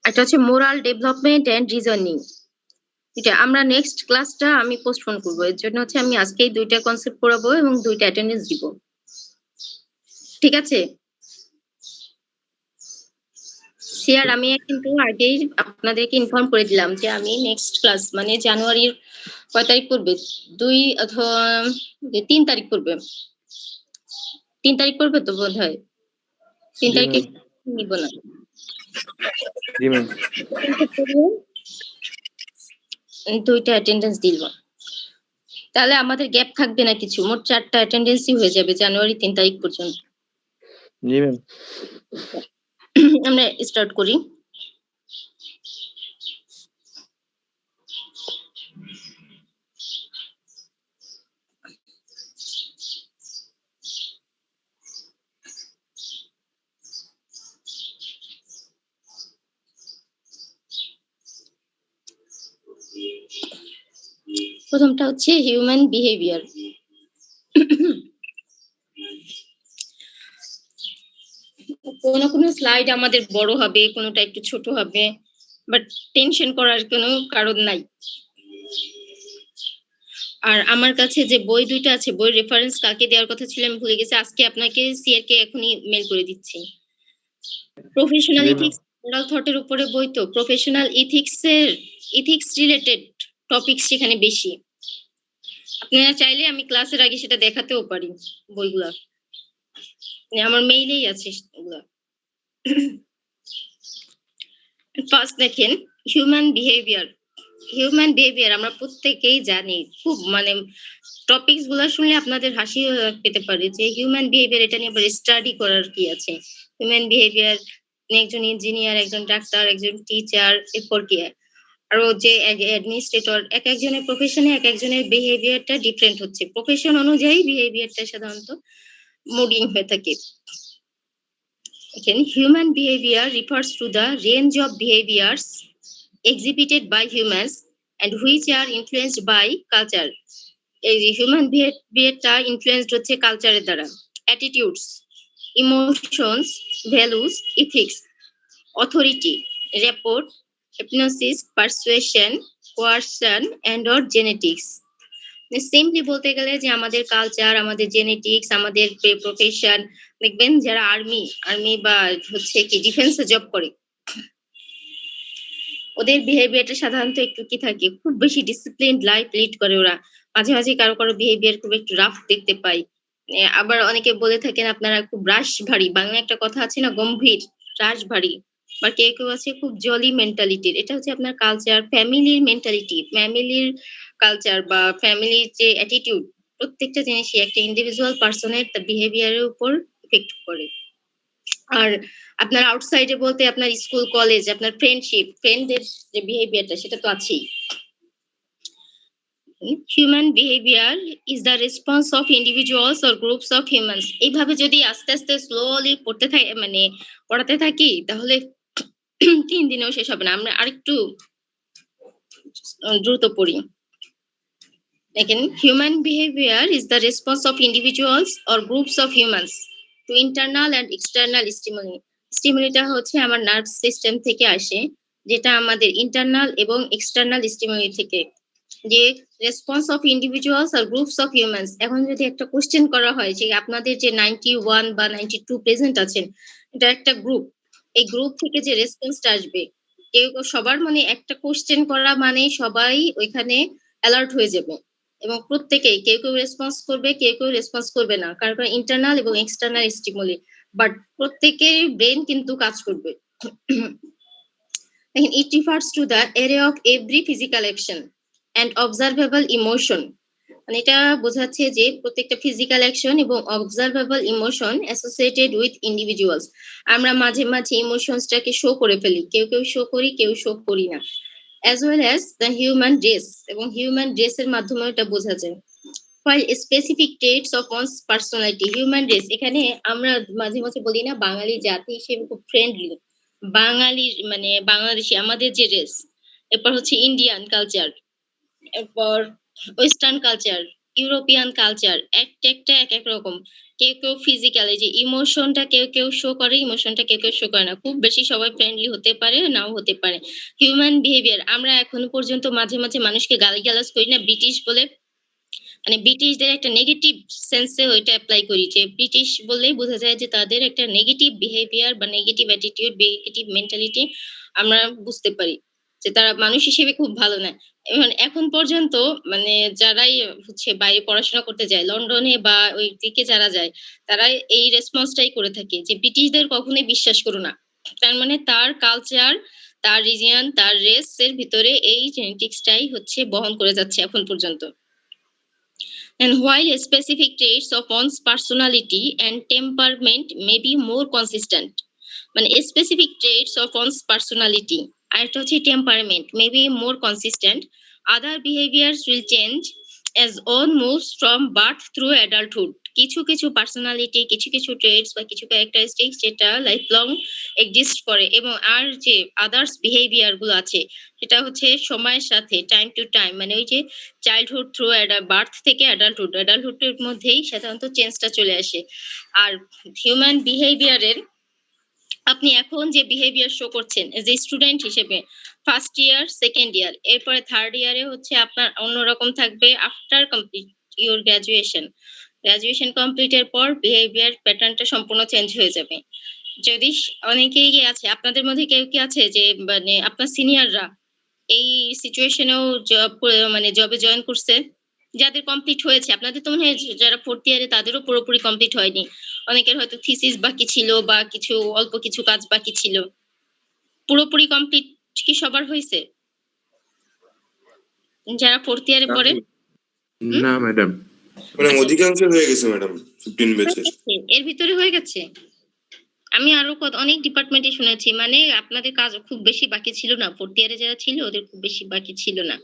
একটা হচ্ছে moral development and reasoning. এটা আমরা নেক্সট ক্লাসটা আমি পোস্টপোন করব। এর জন্য হচ্ছে আমি আজকেই ২ টা কনসেপ্ট পড়াবো এবং ২ টা অ্যাটেন্ডেন্স দিব। ঠিক আছে? স্যার আমি কিন্তু আগেই আপনাদেরকে ইনফর্ম করে দিলাম যে আমি নেক্সট ক্লাস মানে জানুয়ারির কয় তারিখ পড়বে? ২ অথবা ৩ তারিখ পড়বে। ৩ তারিখ পড়বে তো বোধহয়। ৩ জি তারিখে ম্যাম। নিব না। জি ম্যাম। ২ টা অ্যাটেন্ডেন্স দিব। তাহলে আমাদের গ্যাপ থাকবে না কিছু। মোট ৪ টা অ্যাটেন্ডেন্সই হয়ে যাবে জানুয়ারি ৩ তারিখ পর্যন্ত। জি ম্যাম। আমরা স্টার্ট করি। প্রথমটা হচ্ছে হিউম্যান বিহেভিয়ার। কোন স্লাইড আমাদের বড় হবে, কোনটা একটু ছোট হবে, বাট টেনশন করার কোনো কারণ নাই। আর আমার কাছে যে বই ২ টা আছে, বই রেফারেন্স কালকে দেওয়ার কথা ছিল, আমি ভুলে গেছি। আজকে আপনাকে সিআর কে এখনই মেইল করে দিচ্ছি। প্রফেশনাল জি ম্যাম। ইথিক্স মোরাল থটের উপরে বই তো, প্রফেশনাল ইথিক্স রিলেটেড টপিক সেখানে বেশি। আপনারা চাইলে আমি ক্লাসের আগে সেটা দেখাতেও পারি বইগুলা। আমার মেইলেই আছে ওগুলা। ফার্স্ট দেখেন হিউম্যান বিহেভিয়ার আমরা প্রত্যেকেই জানি। খুব মানে টপিকস গুলা শুনলে আপনাদের হাসি পেতে পারে যে হিউম্যান বিহেভিয়ার এটা নিয়ে আবার স্টাডি করার কি আছে। হিউম্যান বিহেভিয়ার একজন ইঞ্জিনিয়ার, একজন ডাক্তার, একজন টিচার, এরপর কি আরো যে অ্যাডমিনিস্ট্রেটর, এক একজনের প্রফেশনে এক একজনের বিহেভিয়ারটা ডিফারেন্ট হচ্ছে। প্রফেশন অনুযায়ী বিহেভিয়ারটা সাধারণত মুডিং হয়ে থাকে। Again, human behavior refers to the range of behaviors exhibited by humans and which are influenced by culture. এই হিউম্যান বিহেভিয়ারটা ইনফ্লুয়েন্সড হচ্ছে কালচারের দ্বারা। Attitudes, emotions, values, ethics, authority, report, hypnosis, persuasion, coercion and or genetics. Simply বলতে গেলে যে আমাদের culture, আমাদের genetics, আমাদের প্রফেশন। দেখবেন যারা আর্মি বা হচ্ছে কি ডিফেন্সে জব করে, ওদের বিহেভিয়ারটা সাধারণত একটু কি থাকে, খুব বেশি ডিসিপ্লিনড লাইফ লিড করে ওরা। মাঝে মাঝে কারো বিহেভিয়ার খুব একটু রাফ দেখতে পাই। আবার অনেকে বলে থাকেন আপনারা খুব রাশ ভারী, বাংলা একটা কথা আছে না, গম্ভীর, রাশ ভারী। বা কেউ আছে খুব জলি মেন্টালিটির। এটা হচ্ছে আপনার কালচার, ফ্যামিলির মেন্টালিটি, ফ্যামিলির কালচার বা ফ্যামিলির যে অ্যাটিটিউড, প্রত্যেকটা জিনিসই একটা ইন্ডিভিজুয়াল পার্সনের বিহেভিয়ারের উপর ইফেক্ট করে। আর আপনার আউটসাইডে বলতে আপনার স্কুল, কলেজ, আপনার ফ্রেন্ডদের যে বিহেভিয়ারটা সেটা তো আছেই। Human behaviour is the response of individuals or groups of humans. এইভাবে যদি আস্তে আস্তে স্লোলি পড়াতে থাকি তাহলে ৩ দিনেও শেষ হবে না। আমরা আরেকটু দ্রুত পড়ি। দেখেন, human behaviour is the response of individuals or groups of humans to internal and external stimuli. স্টিমুলিটা হচ্ছে আমার নার্ভ সিস্টেম থেকে আসে, যেটা আমাদের ইন্টারনাল এবং এক্সটার্নাল স্টিমুলি থেকে। যে রেসপন্স অফ ইন্ডিভিজুয়ালস আর গ্রুপস অফ হিউম্যানস, এখন যদি একটা কোশ্চেন করা হয় যে আপনাদের যে 91 বা 92 প্রেজেন্ট আছেন, এটা একটা গ্রুপ। এই গ্রুপ থেকে যে রেসপন্সটা আসবে, কেউ সবার মানে একটা কোশ্চেন করা মানে সবাই ওইখানে অ্যালার্ট হয়ে যাবে এবং প্রত্যেকেই কেউ রেসপন্স করবে, কেউ রেসপন্স করবে না, কারণ ইন্টারনাল এবং এক্সটার্নাল স্টিমুলি। বাট প্রত্যেকের ব্রেন কিন্তু কাজ করবে। It refers to the area of every physical action and observable emotion. মানে এটা বোঝাচ্ছে যে প্রত্যেকটা ফিজিক্যাল অ্যাকশন এবং observable emotion associated with individuals. আমরা মাঝে মাঝে ইমোশনসটাকে শো করে ফেলি, কেউ শো করি, কেউ শো করি না। As well as the human dress, এবং হিউম্যান ড্রেসের মাধ্যমে এটা বোঝা যায়। while specific traits of one's personality, human race, এখানে আমরা মাঝে মাঝে বলি না বাঙালি জাতি হিসেবে খুব ফ্রেন্ডলি, বাঙালির মানে বাংলাদেশি আমাদের যে রেস, এরপর হচ্ছে ইন্ডিয়ান কালচার, এরপর ওয়েস্টার্ন কালচার, ইউরোপিয়ান কালচার, একটা এক এক রকম। কেউ কেউ ফিজিক্যালি যে ইমোশনটা কেউ কেউ শো করে, ইমোশনটা কেউ কেউ শো করে না। খুব বেশি সবাই ফ্রেন্ডলি হতে পারে, নাও হতে পারে। হিউম্যান বিহেভিয়ার আমরা এখনো পর্যন্ত মাঝে মাঝে মানুষকে গালিগালাজ করি না ব্রিটিশ বলে, মানে ব্রিটিশদের একটা নেগেটিভ সেন্সে ওইটা এপ্লাই করি যে ব্রিটিশ বললেই বোঝা যায় যে তাদের একটা নেগেটিভ বিহেভিয়ার বা নেগেটিভ অ্যাটিটিউড, নেগেটিভ মেন্টালিটি আমরা বুঝতে পারি যে তারা মানুষ হিসেবে খুব ভালো না। এখন পর্যন্ত মানে যারাই হচ্ছে বাইরে পড়াশোনা করতে যায় লন্ডনে বা ওই দিকে যারা যায়, তারা এই রেসপন্সটাই করে থাকে যে ব্রিটিশদের কখনোই বিশ্বাস করো না। তার মানে তার কালচার, তার রিজিয়ন, তার রেস এর ভিতরে এই জেনেটিক্সটাই হচ্ছে বহন করে যাচ্ছে এখন পর্যন্ত। And while specific traits of one's personality and temperament may be more consistent, মানে specific traits of one's personality আর একটা হচ্ছে temperament may be more consistent, other behaviors will change as one moves from birth through adulthood. কিছু কিছু personality, কিছু কিছু traits বা কিছু characteristics যেটা লাইফ লং এক্সিস্ট করে, এবং আর যে আদার্স বিহেভিয়ার গুলো আছে সেটা হচ্ছে সময়ের সাথে টাইম টু টাইম, মানে ওই যে চাইল্ডহুড থ্রু বার্থ থেকে অ্যাডাল্টহুডের মধ্যেই সাধারণত চেঞ্জটা চলে আসে। আর হিউম্যান বিহেভিয়ারের আপনি এখন যে বিহেভিয়ার শো করছেন এজ এ স্টুডেন্ট হিসেবে, ফার্স্ট ইয়ার, সেকেন্ড ইয়ার, এরপরে থার্ড ইয়ারে হচ্ছে আপনার অন্যরকম থাকবে। আফটার কমপ্লিট ইউর গ্রাজুয়েশন কমপ্লিটের পর বিহেভিয়ার প্যাটার্নটা সম্পূর্ণ চেঞ্জ হয়ে যাবে। যদি অনেকেই আছে আপনাদের মধ্যে কেউ কি আছে যে মানে আপনার সিনিয়ররা এই সিচুয়েশনেও মানে জবে জয়েন করছে, যাদের কমপ্লিট হয়েছে? আপনাদের তো মনে হয় যারা ফোর্থ ইয়ারে তাদেরও পুরোপুরি কমপ্লিট হয়নি, অনেকের হয়তো থিসিস বাকি ছিল বা কিছু অল্প কিছু কাজ বাকি ছিল। পুরোপুরি কমপ্লিট কি সবার হয়েছে যারা ফোর্থ ইয়ারে পড়ে? না ম্যাডাম, মানে অধিকাংশ হয়ে গেছে ম্যাডাম 15 ব্যাচের। এর ভিতরে হয়ে গেছে? আমি আরো অনেক ডিপার্টমেন্টে শুনেছি মানে আপনাদের কাজ খুব বেশি বাকি ছিল না, ফোর্থ ইয়ারে যারা ছিল ওদের খুব বেশি বাকি ছিল না,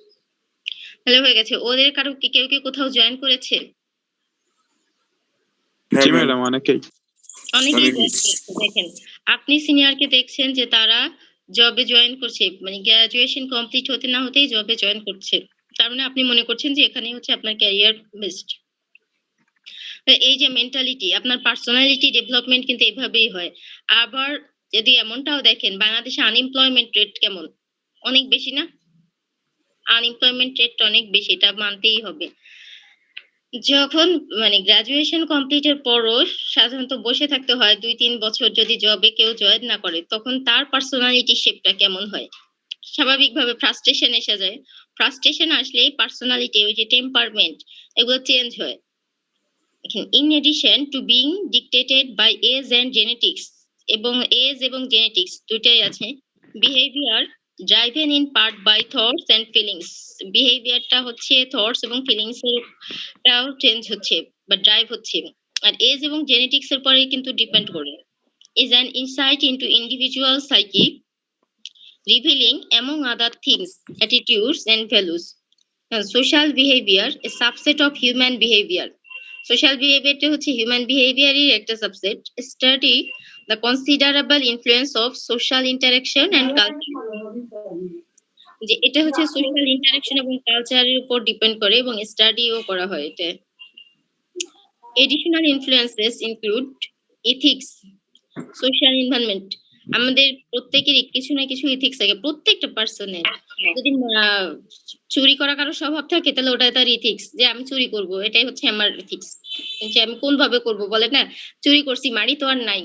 তাহলে হয়ে গেছে। ওদের কারো কি কেউ কি কোথাও জয়েন করেছে? হ্যাঁ জি ম্যাডাম, ম্যাডাম অনেকেই। অনেকেই join করেছে। দেখেন আপনি সিনিয়রকে দেখছেন যে তারা জবে জয়েন করছে, মানে গ্রাজুয়েশন কমপ্লিট হতে না হতেই জবে জয়েন করছে, তার মানে আপনি মনে করছেন যে এখানে হচ্ছে আপনার ক্যারিয়ার বেস্ট। এই যে মেন্টালিটি, আপনার পার্সোনালিটি ডেভেলপমেন্ট কিন্তু এইভাবেই হয়। আবার যদি এমনটাও দেখেন বাংলাদেশে আনএমপ্লয়মেন্ট রেট কেমন, অনেক বেশি না? আনএমপ্লয়মেন্ট রেট অনেক বেশি, এটা মানতেই হবে। যখন মানে গ্রাজুয়েশন কমপ্লিটের পরও সাধারণত বসে থাকতে হয় 2-3 বছর যদি জবে কেউ জয়েন না করে, তখন তার পার্সোনালিটি শেপটা কেমন হয়? স্বাভাবিকভাবে ফ্রাস্ট্রেশন এসে যায়। ফ্রাস্ট্রেশন আসলেই পার্সোনালিটি, ওই যে টেম্পারমেন্ট, এগুলো চেঞ্জ হয়। In addition to being dictated by age and genetics, এবং এজ এবং জেনেটিক্স দুইটাই আছে, behaviour driven in part by thoughts and feelings, বিহেভিয়ারটা হচ্ছে থটস এবং ফিলিংস এরটাও চেঞ্জ হচ্ছে বা ড্রাইভ হচ্ছে। আর এজ এবং জেনেটিক্স এর পরে কিন্তু ডিপেন্ড করে। Is an insight into individual psyche, revealing among other things attitudes and values. Social behavior a subset of human behavior. Social বিহেভিয়ারটা হচ্ছে হিউম্যান বিহেভিয়ারের একটা subset. Study the considerable influence of social interaction and culture, যে এটা হচ্ছে social interaction এবং কালচারের উপর ডিপেন্ড করে এবং স্টাডিও করা হয় এটা। Additional influences include ethics, social environment. আমাদের প্রত্যেকেরই কিছু না কিছু ইথিক্স থাকে, প্রত্যেকটা পার্সনের। যদি চুরি করা কারো স্বভাব থাকে তাহলে ওটা তার ইথিক্স, যে আমি চুরি করব, এটাই হচ্ছে আমার ইথিক্স। যে আমি কোন ভাবে করব বলে না, চুরি করছি মারি তো আর নাই,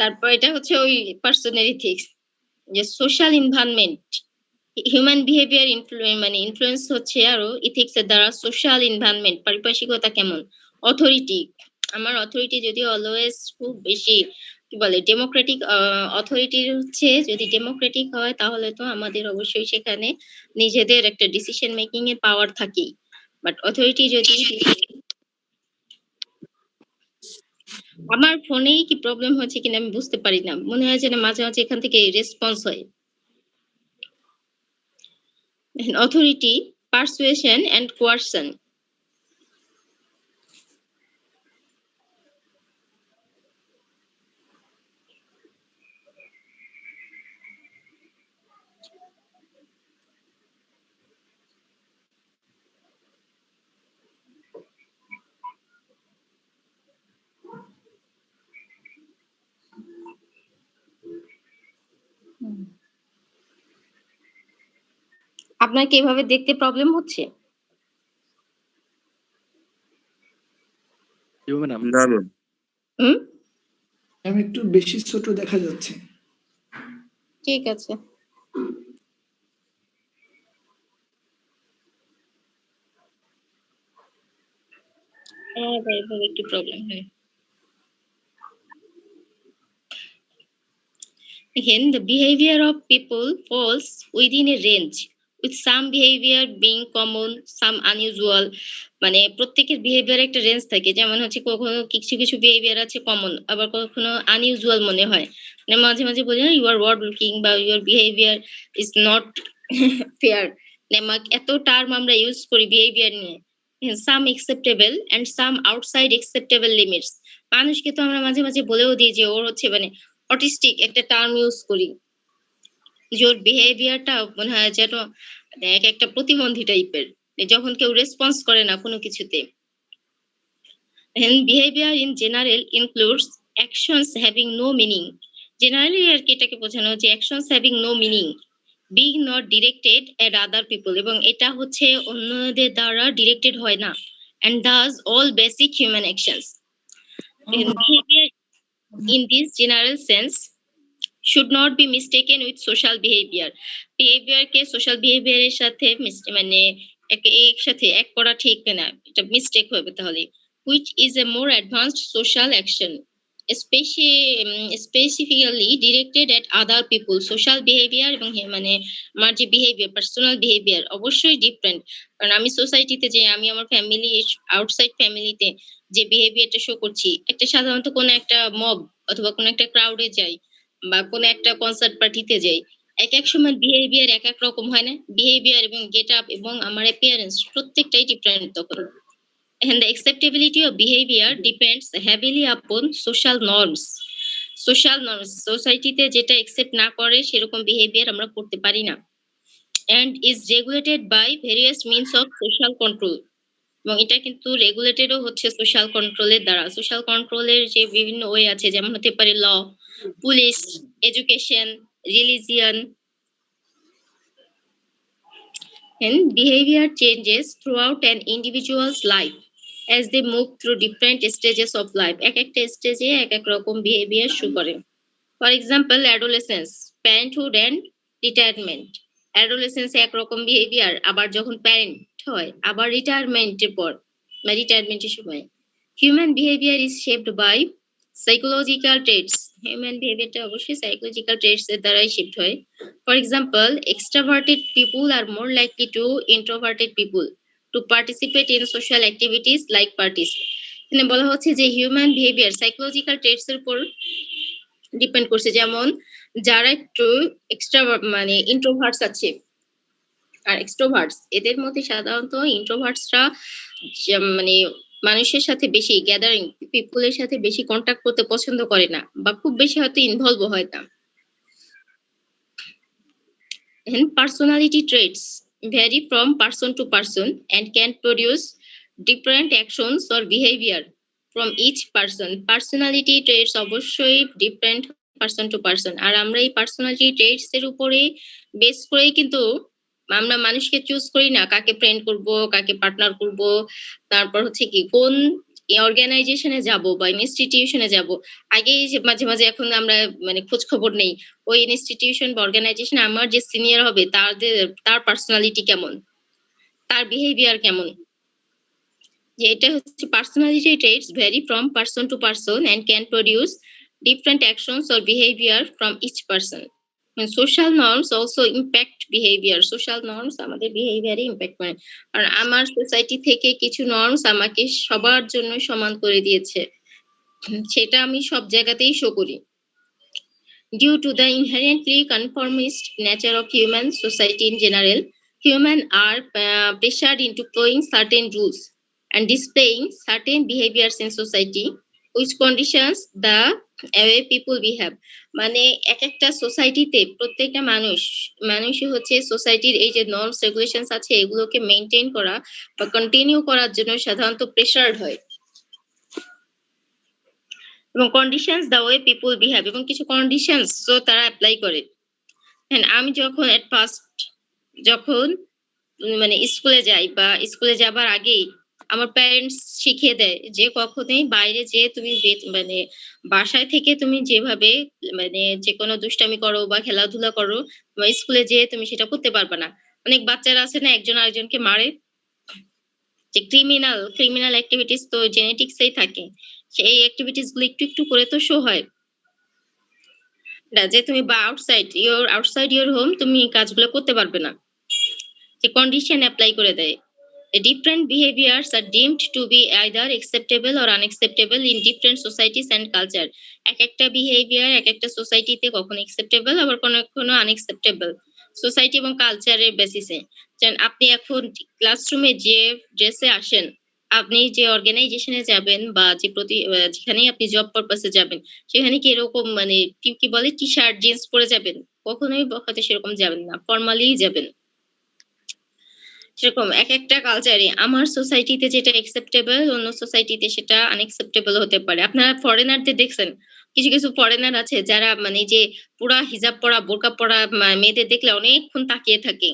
তারপর এটা হচ্ছে ওই পার্সনের ইথিক্স। যে সোশ্যাল এনভায়রনমেন্ট, হিউম্যান বিহেভিয়ার মানে ইনফ্লুয়েন্স হচ্ছে আরো ইথিক্স এর দ্বারা। সোশ্যাল এনভায়রনমেন্ট পারিপার্শ্বিকতা কেমন, অথরিটি, আমার অথরিটি যদি অলওয়েজ খুব বেশি কি বলে ডেমোক্রেটিক অথরিটি হচ্ছে, যদি ডেমোক্রেটিক হয় তাহলে তো আমাদের অবশ্যই সেখানে নিজেদের একটা ডিসিশন মেকিং এর পাওয়ার থাকেই। বাট অথরিটি যদি, আমার ফোনেই কি প্রবলেম হচ্ছে কিনা আমি বুঝতে পারি না, মনে হয় যে না মাঝে মাঝে এখান থেকে রেসপন্স হয়। Authority, persuasion and coercion. আপনার কি এভাবে দেখতে প্রবলেম হচ্ছে? জি ম্যাডাম। না ম্যাম। হুম? ম্যাম একটু বেশি ছোট দেখা যাচ্ছে। ঠিক আছে। এভাবে একটু প্রবলেম হয়। Again, the behavior of people falls within a range, with some behavior being common, some unusual. মানে প্রত্যেকের বিহেভিয়ার একটা রেঞ্জ থাকে, যেমন হচ্ছে কখনো কিছু কিছু বিহেভিয়ার আছে কমন, আবার কখনো আনইউজুয়াল মনে হয়। মানে মাঝে মাঝে বলি না, ইউ আর ওয়ার্ড লুকিং বা your behaviour is not fair. এত টার্ম আমরা ইউজ করি বিহেভিয়ার নিয়ে। Some acceptable and some outside acceptable limits. মানুষকে তো আমরা মাঝে মাঝে বলেও দিই যে ওর হচ্ছে মানে অটিস্টিক একটা টার্ম ইউজ করি, যে ওর বিহেভিয়ারটা মনে হয় যেন এক একটা প্রতিবন্ধী টাইপের, যখন কেউ রেসপন্স করে না কোনো কিছুতে। Behaviour in general includes actions having no meaning. Generally আর কি এটাকে বোঝানো যে actions having no meaning, being not directed at other people, এবং এটা হচ্ছে অন্যদের দ্বারা ডিরেক্টেড হয় না। And thus all basic human actions. Behaviour in this general sense should not be mistaken with social behavior. Behavior K social behavior এর সাথে মানে একসাথে এক করা ঠিক না, এটা মিস্টেক হবে তাহলে। which is a more advanced social action, specifically directed at other people. social behavior এবং মানে আমার যে behavior, personal behavior অবশ্যই ডিফারেন্ট। কারণ আমি সোসাইটিতে যে আমি আমার ফ্যামিলি আউটসাইড ফ্যামিলিতে যে বিহেভিয়ারটা শো করছি, একটা সাধারণত কোনো একটা মব অথবা কোনো একটা ক্রাউডে যাই বা কোনো একটা কনসার্ট পার্টিতে যাই, এক এক সময় বিহেভিয়ার এক এক রকম হয় না? বিহেভিয়ার এবং গেট আপ এবং আমার অ্যাপিয়ারেন্স প্রত্যেকটাই ডিফারেন্ট তখন। And the acceptability of behavior depends heavily upon social norms. Social norms, সোসাইটিতে যেটা একসেপ্ট না করে সেরকম বিহেভিয়ার আমরা করতে পারি না। And is regulated by various means of social control. এবং এটা কিন্তু রেগুলেটেডও হচ্ছে সোশ্যাল কন্ট্রোলের দ্বারা। সোশ্যাল কন্ট্রোলের যে বিভিন্ন ওয়ে আছে, যেমন হতে পারে law, police, education, religion. And behavior changes throughout an individual's life as they move through different stages of life. এক একটা স্টেজে এক এক রকম বিহেভিয়ার শো করে। For example adolescence, parenthood and retirement. অ্যাডোলেসেন্সে একরকম বিহেভিয়ার, আবার যখন প্যারেন্ট হয়, আবার রিটায়ারমেন্টের পর বা রিটায়ারমেন্টের সময়। Human behaviour is shaped by psychological traits. Human বিহেভিয়ারটা অবশ্যই সাইকোলজিক্যাল ট্রেটস এর দ্বারাই শিফট হয়। For example, extroverted people are more likely to introverted people to participate in social activities like parties. এখানে বলা হচ্ছে যে হিউম্যান বিহেভিয়ার সাইকোলজিক্যাল ট্রেটস এর উপর ডিপেন্ড করছে। যেমন যারা একটু এক্সট্রা মানে ইন্ট্রোভার্টস আছে আর এক্সট্রোভার্টস, এদের মধ্যে সাধারণত ইন্ট্রোভার্টসরা মানে মানুষের সাথে বেশি গ্যাদারিং পিপলের সাথে বেশি কন্টাক্ট করতে পছন্দ করে না, বা খুব বেশি হয়তো ইনভলভ হয় না। And personality traits vary from person to person and can produce different actions or behavior from each person. Personality traits অবশ্যই ডিফারেন্ট পারসন টু পারসন। আর আমরা এই পার্সোনালিটি ট্রেটস এর উপরে বেস করেই কিন্তু আমরা মানুষকে চুজ করি না, কাকে ফ্রেন্ড করব, কাকে পার্টনার করব, তারপর হচ্ছে কি কোন অর্গানাইজেশনে যাব বা ইনস্টিটিউশনে যাব। আগে মাঝে মাঝে এখন আমরা মানে খোঁজ খবর নেই ওই ইনস্টিটিউশন বা অর্গানাইজেশনে আমার যে সিনিয়র হবে তার পার্সোনালিটি কেমন, তার বিহেভিয়ার কেমন। যে এটা হচ্ছে personality traits vary from person to person and can produce different actions or behaviour from each person. Social norms also impact behaviour. Social norms আমাদের বিহেভিয়ারে ইম্প্যাক্ট করে। আর আমার সোসাইটি থেকে কিছু নর্মস আমাকে সবার জন্য সমান করে দিয়েছে, সেটা আমি সব জায়গাতেই শো করি। Due to the inherently conformist nature of human society in general, humans are pressured into following certain rules and displaying certain behaviors in society, which conditions the way people behave. মানে এক একটা সোসাইটিতে প্রত্যেকটা মানুষই হচ্ছে সোসাইটির এই যে নর্মস রেগুলেশনস আছে এগুলোকে মেইনটেইন করা বা কন্টিনিউ করার জন্য সাধারণত প্রেশার্ড হয়। এবং conditions the way people behave, এবং কিছু কন্ডিশনস তো তারা অ্যাপ্লাই করে। And আমি যখন at first যখন মানে স্কুলে যাই বা স্কুলে যাবার আগেই আমার প্যারেন্টস শিখিয়ে দেয় যে কখনোই বাইরে যেয়ে তুমি মানে বাসায় থেকে তুমি যেভাবে মানে যে কোনো দুষ্টামি করো বা খেলাধুলা করো বা স্কুলে যেয়ে তুমি সেটা করতে পারবে না। অনেক বাচ্চারা আছে না একজন আরেকজনকে মারে, যে ক্রিমিনাল অ্যাক্টিভিটিস তো জেনেটিক্সেই থাকে। সেই অ্যাক্টিভিটিস গুলো একটু একটু করে তো শো হয় না, যে তুমি বা আউটসাইড ইওর হোম তুমি কাজগুলো করতে পারবে না, যে কন্ডিশন অ্যাপ্লাই করে দেয়। The different behaviors are deemed to be either acceptable or unacceptable in different societies and culture. এক একটা বিহেভিয়ার এক একটা সোসাইটিতে কখনো acceptable আবার কোনো unacceptable, সোসাইটি এবং কালচারের বেসিসে। যেন আপনি এখন ক্লাসরুমে যে ড্রেসে আসেন, আপনি যে অর্গানাইজেশনে যাবেন বা যেখানেই আপনি জব পারপাসে যাবেন, সেখানে কি এরকম মানে কি বলে টি শার্ট জিন্স পরে যাবেন? কখনোই হয়তো সেরকম যাবেন না, ফর্মালি যাবেন। সেরকম এক একটা কালচারে আমার সোসাইটিতে যেটা একসেপ্টেবল অন্য সোসাইটিতে সেটা আনএক্সেপ্টেবল হতে পারে। আপনারা ফরেনারদের দেখছেন, কিছু কিছু ফরেনার আছে যারা মানে যে পুরা হিজাব পরা বোরকা পরা মেয়েদের দেখলে অনেকক্ষণ তাকিয়ে থাকে।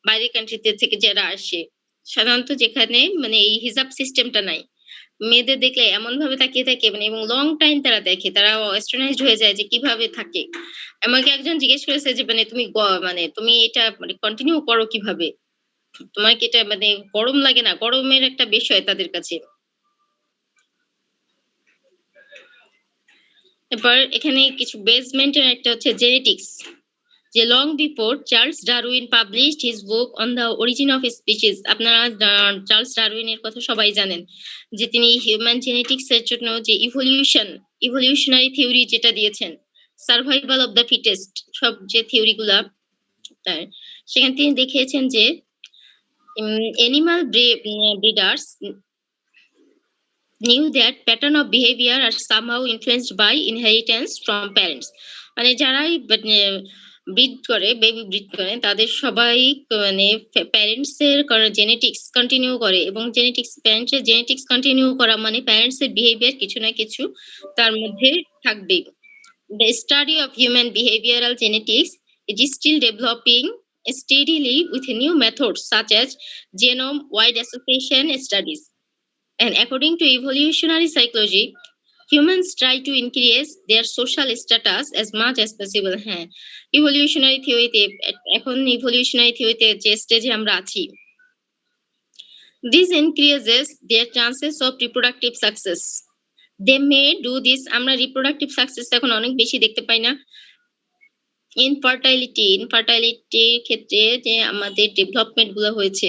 বাইরের কান্ট্রিতে থেকে যারা আসে, সাধারণত যেখানে মানে এই হিজাব সিস্টেমটা নাই, মেয়েদের দেখলে এমন ভাবে তাকিয়ে থাকে মানে এবং লং টাইম তারা দেখে, তারা অ্যাস্ট্রোনাইজড হয়ে যায় যে কিভাবে থাকে। আমাকে একজন জিজ্ঞেস করেছে যে মানে তুমি এটা মানে কন্টিনিউ করো কিভাবে, তোমার কি এটা মানে গরম লাগে না? গরমের একটা বিষয় তাদের কাছে। এবার এখানে কিছু বেসমেন্টের একটা হচ্ছে জেনেটিক্স, যে long before Charles Darwin published his book on the origin of species. আপনারা চার্লস ডারউইনের কথা সবাই জানেন, যে তিনি হিউম্যান জেনেটিক্স এর জন্য যে ইভলিউশনারি থিওরি যেটা দিয়েছেন, সার্ভাইভাল অফ দ্য ফিটেস্ট সব যে থিওরি গুলা, সেখানে তিনি দেখিয়েছেন যে animal breeders knew that pattern of behavior are somehow influenced by inheritance from parents. মানে যারাই ব্রিড করে, বেবি ব্রিড করে, তাদের সবাই মানে প্যারেন্টস এর জেনেটিক্স কন্টিনিউ করে, এবং প্যারেন্টস এর জেনেটিক্স কন্টিনিউ করা মানে প্যারেন্টস এর বিহেভিয়ার কিছু না কিছু তার মধ্যে থাকবে। The study of human behavioral genetics it is still developing steadily with new methods such as genome-wide association studies. And according to evolutionary psychology, humans try to increase their social status as much as possible. হ্যাঁ, evolutionary theory-তে যে স্টেজে আমরা আছি, this increases their chances of reproductive success. They may do this, আমরা reproductive success এখন অনেক বেশি দেখতে পাই না। ইনফার্টাইলিটি ক্ষেত্রে যে আমাদের ডেভেলপমেন্ট গুলো হয়েছে,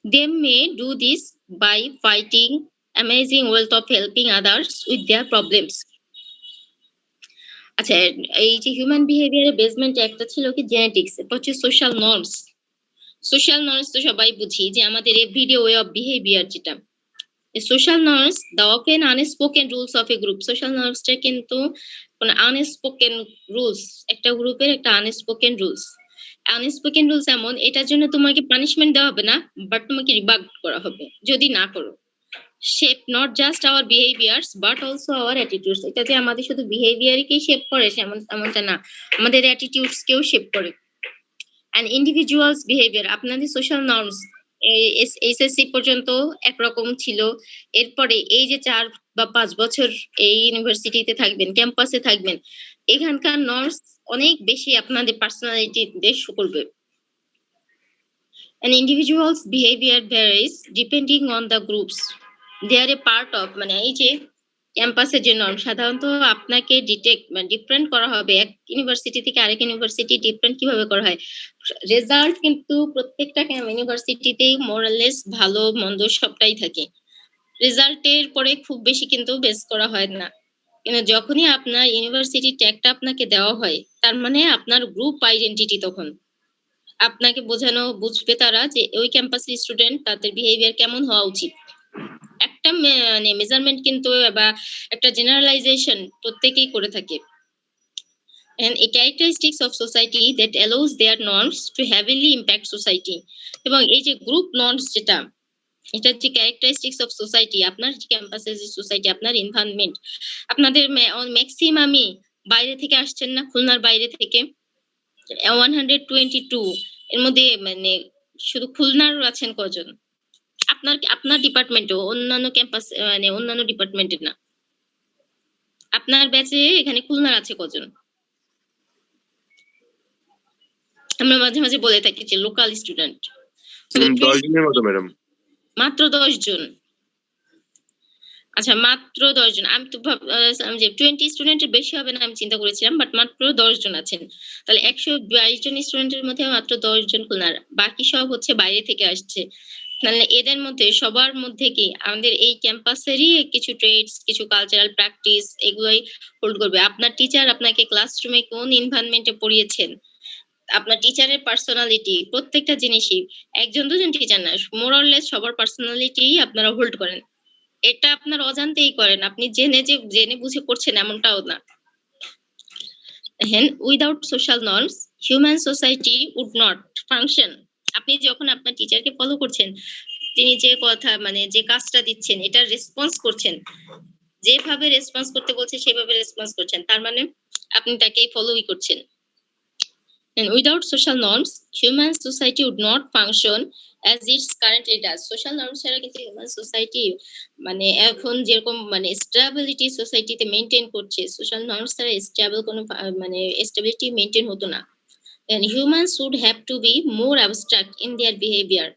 they may do this by fighting amazing wealth of helping others with their problems. আচ্ছা, এই যে হিউম্যান বিহেভিয়ারের বেসমেন্টে একটা ছিল কি জেনেটিক্স, এটা হচ্ছে সোশ্যাল নর্মস। সোশ্যাল নর্মস তো সবাই বুঝি যে আমাদের এভরিডে ওয়ে অফ বিহেভিয়ার, যেটা social norms the often unspoken rules of a group. Social নর্মসটা কিন্তু মানে আনস্পোকেন রুলস, একটা গ্রুপের একটা আনস্পোকেন রুলস এমন, এটার জন্য তোমাকে পানিশমেন্ট দেওয়া হবে না, বাট তোমাকে রিবার্ক করা হবে যদি না করো। Shape not just our behaviours but also our attitudes. এটা যে আমাদের শুধু বিহেভিয়ারকেই শেপ করে এমনটা না, আমাদের অ্যাটিটিউডস কেও শেপ করে। অ্যান্ড ইন্ডিভিজুয়ালস বিহেভিয়ার, আপনাদের সোশ্যাল নর্মস এইচএসসি পর্যন্ত একরকম ছিল, এরপরে এই যে 4 বা 5 বছর এই ইউনিভার্সিটিতে থাকবেন, ক্যাম্পাসে থাকবেন, এখানকার নর্মস অনেক বেশি আপনাদের পার্সোনালিটি দিয়ে শো করবে। An individual's behavior varies depending on the groups they are a part of. মানে এই যে ক্যাম্পাসের যে নর্ম, সাধারণত আপনাকে ডিফারেন্ট করা হবে এক ইউনিভার্সিটি থেকে আরেক ইউনিভার্সিটি ডিফারেন্ট কিভাবে করা হয়। রেজাল্ট কিন্তু প্রত্যেকটা ইউনিভার্সিটিতেই মোরালেস ভালো মন্দ সবটাই থাকে, রেজাল্টের পরে খুব বেশি কিন্তু বেস করা হয় না। কিন্তু যখনই আপনার ইউনিভার্সিটি ট্যাগটা আপনাকে দেওয়া হয়, তার মানে আপনার গ্রুপ আইডেন্টিটি, তখন আপনাকে বুঝবে তারা যে ওই ক্যাম্পাসের স্টুডেন্ট, তাদের বিহেভিয়ার কেমন হওয়া উচিত। একটা মানে মেজারমেন্ট কিন্তু বা একটা জেনারেলাইজেশন প্রত্যেকেই করে থাকে। And a characteristics of society that allows their norms to heavily impact society. এবং এই যে গ্রুপ নর্মস যেটা, এটা হচ্ছে ক্যারেক্টারিস্টিক্স অফ সোসাইটি। আপনার যে ক্যাম্পাসের যে সোসাইটি, আপনার এনভায়রনমেন্ট, আপনাদের ম্যাক্সিমামই বাইরে থেকে আসছেন না, খুলনার বাইরে থেকে। 122 এর মধ্যে মানে শুধু খুলনার আছেন কজন? আপনার ডিপার্টমেন্টও, অন্যান্য ক্যাম্পাস মানে অন্যান্য ডিপার্টমেন্টের না। আপনার ব্যাচে এখানে খুলনার আছে কজন? আমরা মাঝে মাঝে বলে থাকি যে লোকাল স্টুডেন্ট। 10 জনের মতো ম্যাডাম। মাত্র 10 জন। আচ্ছা, মাত্র 10 জন। আমি তো যে 20 স্টুডেন্টের বেশি হবে না আমি চিন্তা করেছিলাম, বাট মাত্র 10 জন আছেন। তাহলে 122 জন স্টুডেন্টের মধ্যে মাত্র 10 জন খুলনার, বাকি সব হচ্ছে বাইরে থেকে আসছে। তাহলে এদের মধ্যে সবার মধ্যে কি আমাদের এই ক্যাম্পাসেরই কিছু ট্রেডস, কিছু কালচারাল প্র্যাকটিস এগুলোই হোল্ড করবে। আপনার টিচার আপনাকে ক্লাসরুমে কোন এনভায়রনমেন্টে পড়িয়েছেন, আপনার টিচারের পার্সোনালিটি, প্রত্যেকটা জিনিসই, একজন দুজন টিচার না, মোর অর লেস সবার পার্সোনালিটি আপনারা হোল্ড করেন। এটা আপনার অজান্তেই করেন, আপনি জেনে বুঝে করছেন এমনটাও না। Without social norms human society would not function. আপনি যখন আপনার টিচারকে ফলো করছেন, তিনি যে কথা মানে যে কাজটা দিচ্ছেন এটা রেসপন্স করছেন, যেভাবে রেসপন্স করতে বলছে সেভাবে রেসপন্স করছেন, তার মানে আপনি তাকেই ফলোই করছেন। And without social norms, human society would not function as it currently does. Social norms ছাড়া কিন্তু human society মানে এখন যেরকম মানে স্টেবিলিটি সোসাইটিতে মেইনটেইন করছে, সোশ্যাল নর্মস ছাড়া স্টেবল কোনো মানে স্টেবিলিটি মেইনটেইন হতো না। And humans would have to be more abstract in their behavior,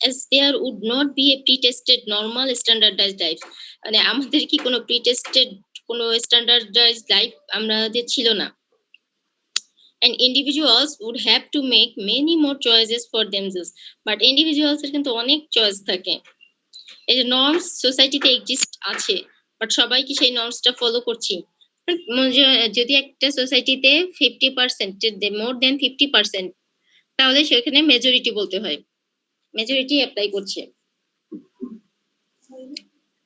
as there would not be a pre-tested normal standardized life. মানে আমাদের কি কোনো pre-tested কোনো standardized life আমাদের ছিল না। And individuals would have to make many more choices for themselves. But individuals এর কিন্তু অনেক চয়েস থাকে। এই যে নর্মস সোসাইটিতে এক্সিস্ট আছে, বাট সবাই কি সেই নর্মসটা ফলো করছি? যদি একটা সোসাইটিতে 50% মোর দেন 50%, তাহলে সেখানে মেজরিটি বলতে হয়, মেজরিটি অ্যাপ্লাই করছে।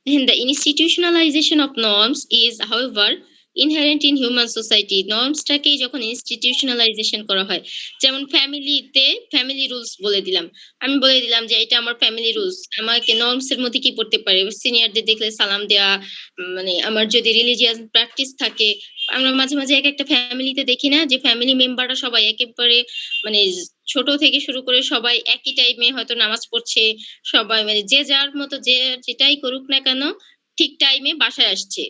And the institutionalization of norms is, however, inherent in human society. নর্মসটাকে যখন ইনস্টিটিউশনালাইজেশন করা হয়, যেমন ফ্যামিলিতে ফ্যামিলি রুলস বলে দিলাম, আমি বলে দিলাম যে এটা আমার ফ্যামিলি রুলস, আমাকে নর্মস এর মধ্যে কি পড়তে পারে, সিনিয়রদের দেখলে সালাম দেওয়া, মানে আমার যদি রিলিজিয়াস প্র্যাকটিস থাকে। আমরা মাঝে মাঝে এক একটা ফ্যামিলিতে দেখি না যে ফ্যামিলি মেম্বাররা সবাই একেবারে মানে ছোট থেকে শুরু করে সবাই একই টাইমে হয়তো নামাজ পড়ছে, সবাই মানে যে যার মতো যে যেটাই করুক না কেন ঠিক টাইমে বাসায় আসছে,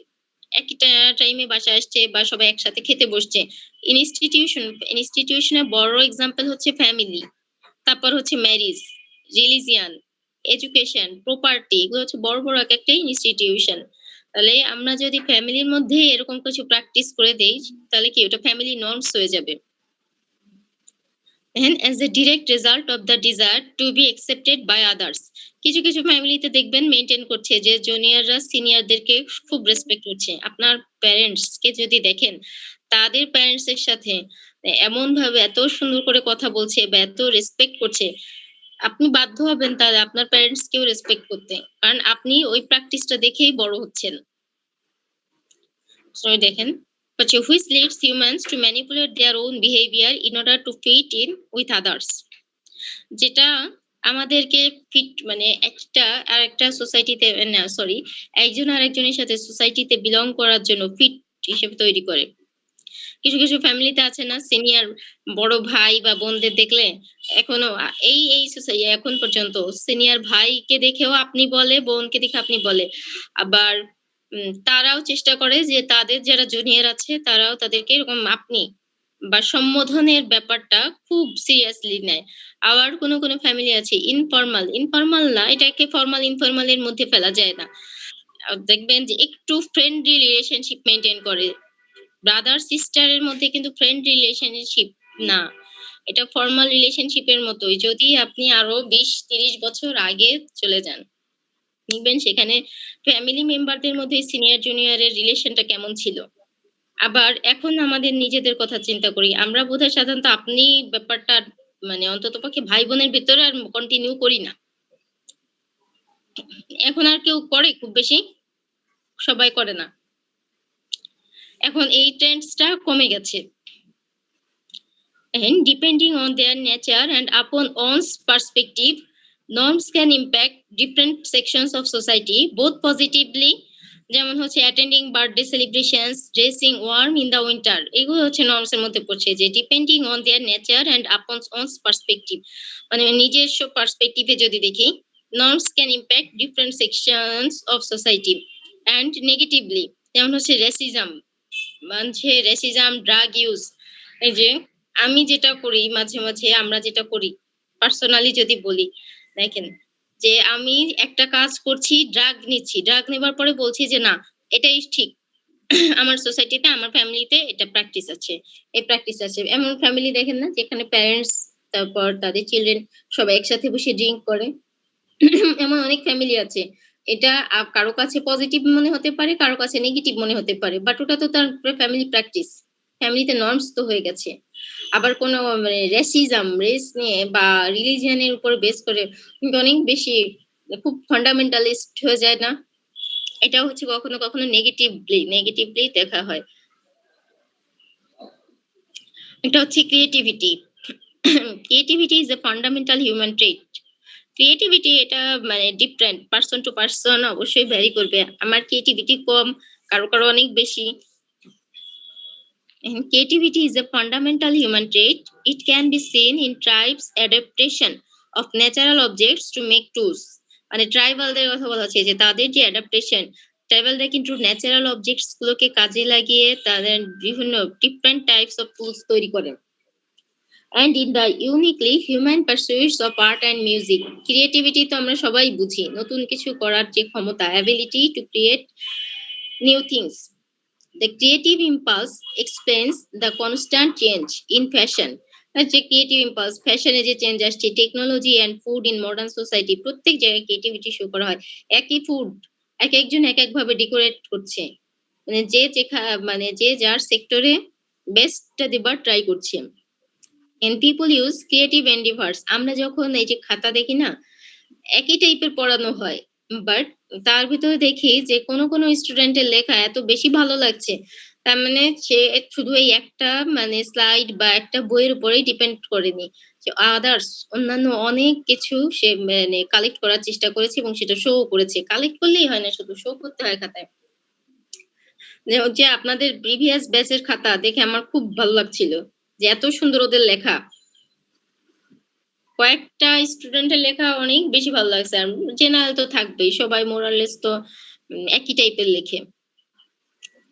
একই টাইমে বাসায় আসছে, বা সবাই একসাথে খেতে বসছে। ইনস্টিটিউশনের বড় এক্সাম্পল হচ্ছে ফ্যামিলি, তারপর হচ্ছে ম্যারিজ, রিলিজিয়ান, এডুকেশন, প্রপার্টি, এগুলো হচ্ছে বড় বড় এক একটা ইনস্টিটিউশন। তাহলে আমরা যদি ফ্যামিলির মধ্যে এরকম কিছু প্র্যাকটিস করে দেই, তাহলে কি ওটা ফ্যামিলি নর্মস হয়ে যাবে। And as a direct result of the desire to be accepted by others, কিছু কিছু ফ্যামিলিতে দেখবেন মেইনটেইন করছে যে জুনিয়ররা সিনিয়রদেরকে খুব রেসপেক্ট করছে। আপনার প্যারেন্টস কে যদি দেখেন, তাদের প্যারেন্টস এর সাথে এমন ভাবে এত সুন্দর করে কথা বলছে বা এত রেসপেক্ট করছে, আপনি বাধ্য হবেন তাহলে আপনার প্যারেন্টস কেও রেসপেক্ট করতে, কারণ আপনি ওই প্র্যাকটিসটা দেখেই বড় হচ্ছেন। সো দেখেন, which leads humans to manipulate their own behavior in order to fit in with others. যেটা আমাদেরকে ফিট মানে একটা আর একটা সোসাইটিতে না সরি একজন আর একজনের সাথে সোসাইটিতে বিলং করার জন্য ফিট হিসেবে তৈরি করে। কিছু কিছু ফ্যামিলিতে আছে না, সিনিয়র বড় ভাই বা বোনদের দেখলে এখনো এই সোসাইটি এখন পর্যন্ত সিনিয়র ভাইকে দেখেও আপনি বলে, বোনকে দেখে আপনি বলে। আবার তারাও চেষ্টা করে যে তাদের যারা জুনিয়র আছে তারাও তাদেরকে এরকম আপনি বা সম্বোধনের ব্যাপারটা খুব সিরিয়াসলি নেয়। আবার কোনো কোনো ফ্যামিলি আছে ইনফর্মাল না, এটাকে ফর্মাল ইনফর্মাল এর মধ্যে ফেলা যায় না। দেখবেন যে একটু ফ্রেন্ডলি রিলেশনশিপ মেইনটেইন করে, ব্রাদার সিস্টারের মধ্যে কিন্তু ফ্রেন্ড রিলেশনশিপ না, এটা ফর্মাল রিলেশনশিপের মতোই। যদি আপনি আরো 20-30 বছর আগে চলে যান, দেখবেন সেখানে ফ্যামিলি মেম্বারদের মধ্যে সিনিয়র জুনিয়রের রিলেশনটা কেমন ছিল। আবার এখন আমাদের নিজেদের কথা চিন্তা করি, আমরা বোধহয় সাধারণত আপনি ব্যাপারটা মানে অন্ততপক্ষে ভাই বোনের ভিতরে আর কন্টিনিউ করি না। এখন আর কেউ করে খুব বেশি, সবাই করে না, এখন এই ট্রেন্ডসটা কমে গেছে। And depending on their nature and upon one's perspective, norms can impact different sections of society both positively যেমন হচ্ছে attending birthday celebrations, dressing warm in the winter, এগুলো হচ্ছে নর্মস এর মধ্যে পড়ছে। যে depending on their nature and upon one's perspective, মানে নিজস্ব পার্সপেক্টিভে যদি দেখি, norms can impact different sections of society and negatively. যেমন হচ্ছে রেসিজম, মানে রেসিজম, ড্রাগ ইউজ। এই যে আমি যেটা করি মাঝে মাঝে, আমরা যেটা করি পার্সোনালি যদি বলি, দেখেন যে আমি একটা কাজ করছি, ড্রাগ নিচ্ছি, ড্রাগ নেবার পরে বলছি যে না এটাই ঠিক। আমার সোসাইটিতে, আমার ফ্যামিলিতে এটা প্র্যাকটিস আছে, এই প্র্যাকটিস আছে। এমন ফ্যামিলি দেখেন না যেখানে প্যারেন্টস তারপর তাদের চিলড্রেন সবাই একসাথে বসে ড্রিঙ্ক করে। এমন অনেক ফ্যামিলি আছে। এটা কারো কাছে পজিটিভ মনে হতে পারে, কারো কাছে নেগেটিভ মনে হতে পারে, বাট ওটা তো তার ফ্যামিলি প্র্যাকটিস, ফ্যামিলিতে নর্মস তো হয়ে গেছে। আবার কোনো মানে রেসিজম, রেস নিয়ে বা রিলিজিয়নের উপর বেস করে কিন্তু অনেক বেশি খুব ফান্ডামেন্টালিস্ট হয়ে যায় না? এটা হচ্ছে কখনো কখনো নেগেটিভলি দেখা হয়। এটা হচ্ছে creativity. Creativity is a fundamental human trait. Creativity এটা মানে ডিফারেন্ট, পারসন টু পারসন অবশ্যই ভ্যারি করবে। আমার ক্রিয়েটিভিটি কম, কারো কারো অনেক বেশি। And creativity is a fundamental human trait. It can be seen in tribes' adaptation of natural objects to make tools. মানে ট্রাইবালদের কথা বলা হচ্ছে যে তাদের যে অ্যাডাপ্টেশন, ট্রাইবালরা কিন্তু ন্যাচারাল অবজেক্টস গুলোকে কাজে লাগিয়ে তাদের বিভিন্ন ডিফারেন্ট টাইপস অফ টুলস তৈরি করে। And in the uniquely human pursuits of art and music, creativity তো আমরা সবাই বুঝি, নতুন কিছু করার যে ক্ষমতা, ability to create new things. The creative impulse explains the constant change in fashion. যে ক্রিয়েটিভ ইম্পালস, ফ্যাশনে যে চেঞ্জ আসছে, technology and food in modern society, প্রত্যেক জায়গায় ক্রিয়েটিভিটি শো করা হয়। একই ফুড এক একজন এক এক ভাবে ডেকোরেট করছে, মানে মানে যে যার সেক্টরে বেস্টটা দেবার ট্রাই করছে। And people use creative endeavours. আমরা যখন এই যে খাতা দেখি না, একই টাইপের পড়ানো হয়, বাট তার ভিতরে দেখি যে কোনো স্টুডেন্টের লেখা এত বেশি ভালো লাগছে, তার মানে সে শুধু এই একটা মানে স্লাইড বা একটা বইয়ের উপরেই ডিপেন্ড করেনি, যে আদার্স অন্যান্য অনেক কিছু সে মানে কালেক্ট করার চেষ্টা করেছে এবং সেটা শো করেছে। কালেক্ট করলেই হয় না, শুধু শো করতে হয় খাতায়। যে আপনাদের প্রিভিয়াস ব্যাচের খাতা দেখে আমার খুব ভালো লাগছিল, যে এত সুন্দর ওদের লেখা। কয়েকটা স্টুডেন্টের লেখা অনেক বেশি ভালো লাগছে, আর জেনারেল তো থাকবেই, সবাই মোরালেস তো একই টাইপের লেখে।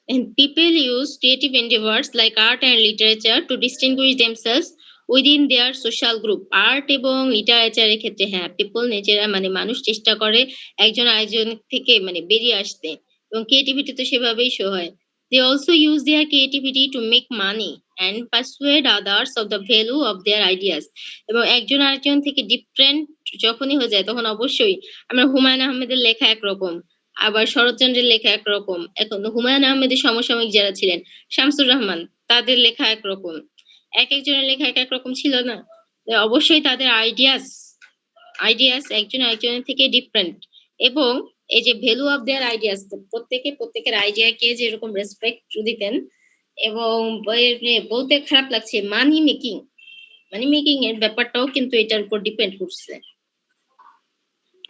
And people use creative endeavors like art and literature to distinguish themselves within their social group. Art এবং লিটারেচারের ক্ষেত্রে হ্যাঁ, পিপল নিজেরা মানে মানুষ চেষ্টা করে একজন আরেকজন থেকে মানে বেরিয়ে আসতে, এবং ক্রিয়েটিভিটি তো সেভাবেই শো হয়। They also use their creativity to make money and persuade others of the value of their ideas. এবং একজন আরেকজন থেকে ডিফারেন্ট যখনই হয়ে যায় তখন অবশ্যই, আমরা হুমায়ুন আহমেদের লেখা একরকম, আবার শরৎচন্দ্রের লেখা একরকম, এখন হুমায়ুন আহমেদের সমসাময়িক যারা ছিলেন, শামসুর রহমান, তাদের লেখা একরকম, এক একজনের লেখা এক এক রকম ছিল না? অবশ্যই তাদের আইডিয়াস একজন আরেকজনের থেকে ডিফারেন্ট। এবং এই যে ভ্যালু অফ দেয়ার আইডিয়াস, প্রত্যেকের আইডিয়াকে যেরকম রেসপেক্ট দিতেন। এবং বলতে খারাপ লাগছে, মানি মেকিং এর ব্যাপারটাও কিন্তু এটার উপর ডিপেন্ড করছে।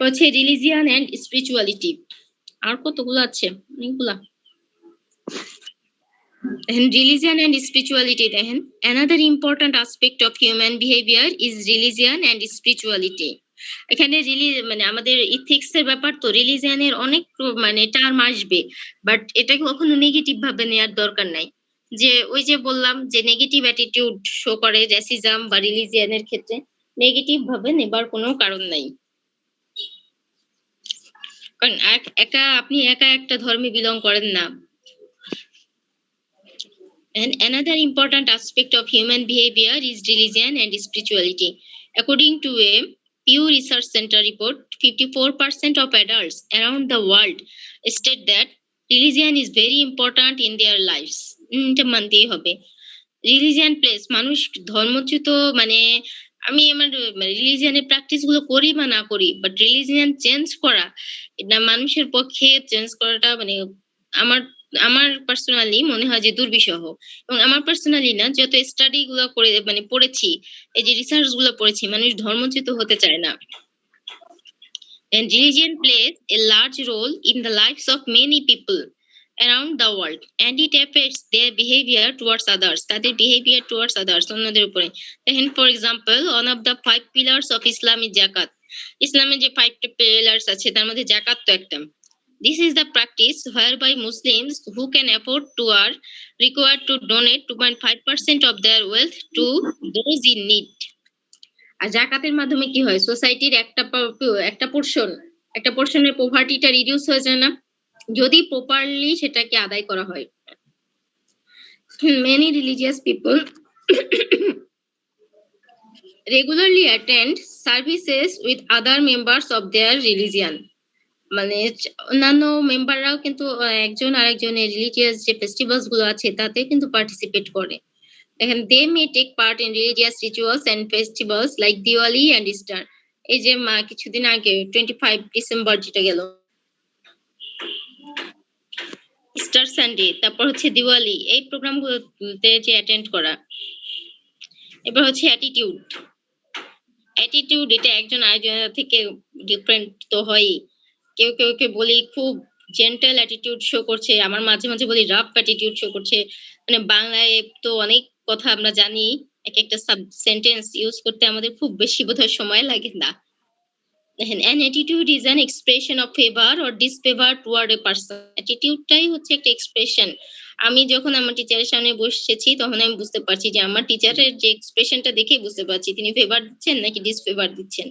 হচ্ছে রিলিজিয়ান এন্ড স্পিরিচুয়ালিটি, আর কতগুলো আছে, অনেকগুলা। Religion and spirituality দেখেন, another important aspect of human behavior is religion and spirituality. এখানে মানে আমাদের ইথিক্স এর ব্যাপার, তো রিলিজিয়ানের অনেক মানে টার্ম আসবে, বাট এটাকে কখনো নেগেটিভ ভাবে নেওয়ার দরকার নাই। যে ওই যে বললাম যে নেগেটিভ অ্যাটিটিউড শো করে রেসিজম বা রিলিজিয়ানের ক্ষেত্রে, নেগেটিভ ভাবে নেবার কোনো কারণ নাই। কারণ আপনি একা একটা ধর্মে বিলং করেন না। And another important aspect of human behavior is religion and spirituality. According to a Pew Research Center report, 54% of adults around the world state that religion is very important in their lives. এটা মানতেই হবে। Religion place, মানুষ ধর্মচ্যুত মানে আমি আমার রিলিজিয়ানের practice গুলো করি বা না করি, বাট রিলিজিয়ান চেঞ্জ করা এটা মানুষের পক্ষে চেঞ্জ করাটা মানে আমার পার্সোনালি মনে হয় যে দুর্বিষহ। এবং আমার পার্সোনালি না, যত স্টাডি গুলো করে মানে পড়েছি, এই যে রিসার্চ গুলো পড়েছি, মানুষ ধর্মচ্যুত হতে চায় না। And religion plays a large role in the lives of many people around the world, and it affects their behavior towards others. তাদের behavior towards others অন্যদের উপরে। দেখেন, for example, one of the 5 pillars of Islam is zakat. ইসলামের যে 5টা pillars আছে তার মধ্যে জাকাত তো একটা। This is the practice whereby Muslims who can afford to are required to donate 2.5% of their wealth to those in need. আর জাকাতের মাধ্যমে কি হয়, সোসাইটির একটা পোর্শনের পোভার্টিটা রিডিউস হয়ে যায় না, যদি প্রপারলি সেটাকে আদায় করা হয়। Many religious people regularly attend services with other members of their religion. মানে অন্যান্য মেম্বাররাও কিন্তু একজন আরেকজনের রিলিজিয়াস যে ফেস্টিভ্যালস গুলো আছে তাতে কিন্তু পার্টিসিপেট করে। দেখেন, they may take part in religious rituals and festivals like Diwali and Easter. এই যে কিছুদিন আগে 25 ডিসেম্বর যেটা গেল, ইস্টার সানডে, তারপর হচ্ছে দিওয়ালি, এই প্রোগ্রামগুলোতে যে অ্যাটেন্ড করা। এবার হচ্ছে অ্যাটিটিউড। এটা একজন আরেকজনের থেকে ডিফারেন্ট তো হয়ই। কেউ বলি খুব জেন্টাল অ্যাটিটিউড শো করছে, আমার মাঝে মাঝে বলি রাফ অ্যাটিটিউড শো করছে। মানে বাংলায় তো অনেক কথা আমরা জানি, একটা সাব সেন্টেন্স ইউজ করতে আমাদের খুব বেশি বোধহয় সময় লাগে না। দেখেন, an attitude is an expression of favor or disfavor toward a person. অ্যাটিটিউডটাই হচ্ছে একটা এক্সপ্রেশন। আমি যখন আমার টিচারের সামনে বসেছি তখন আমি বুঝতে পারছি যে আমার টিচারের যে এক্সপ্রেশনটা দেখে বুঝতে পারছি তিনি ফেভার দিচ্ছেন নাকি ডিসফেভার দিচ্ছেন।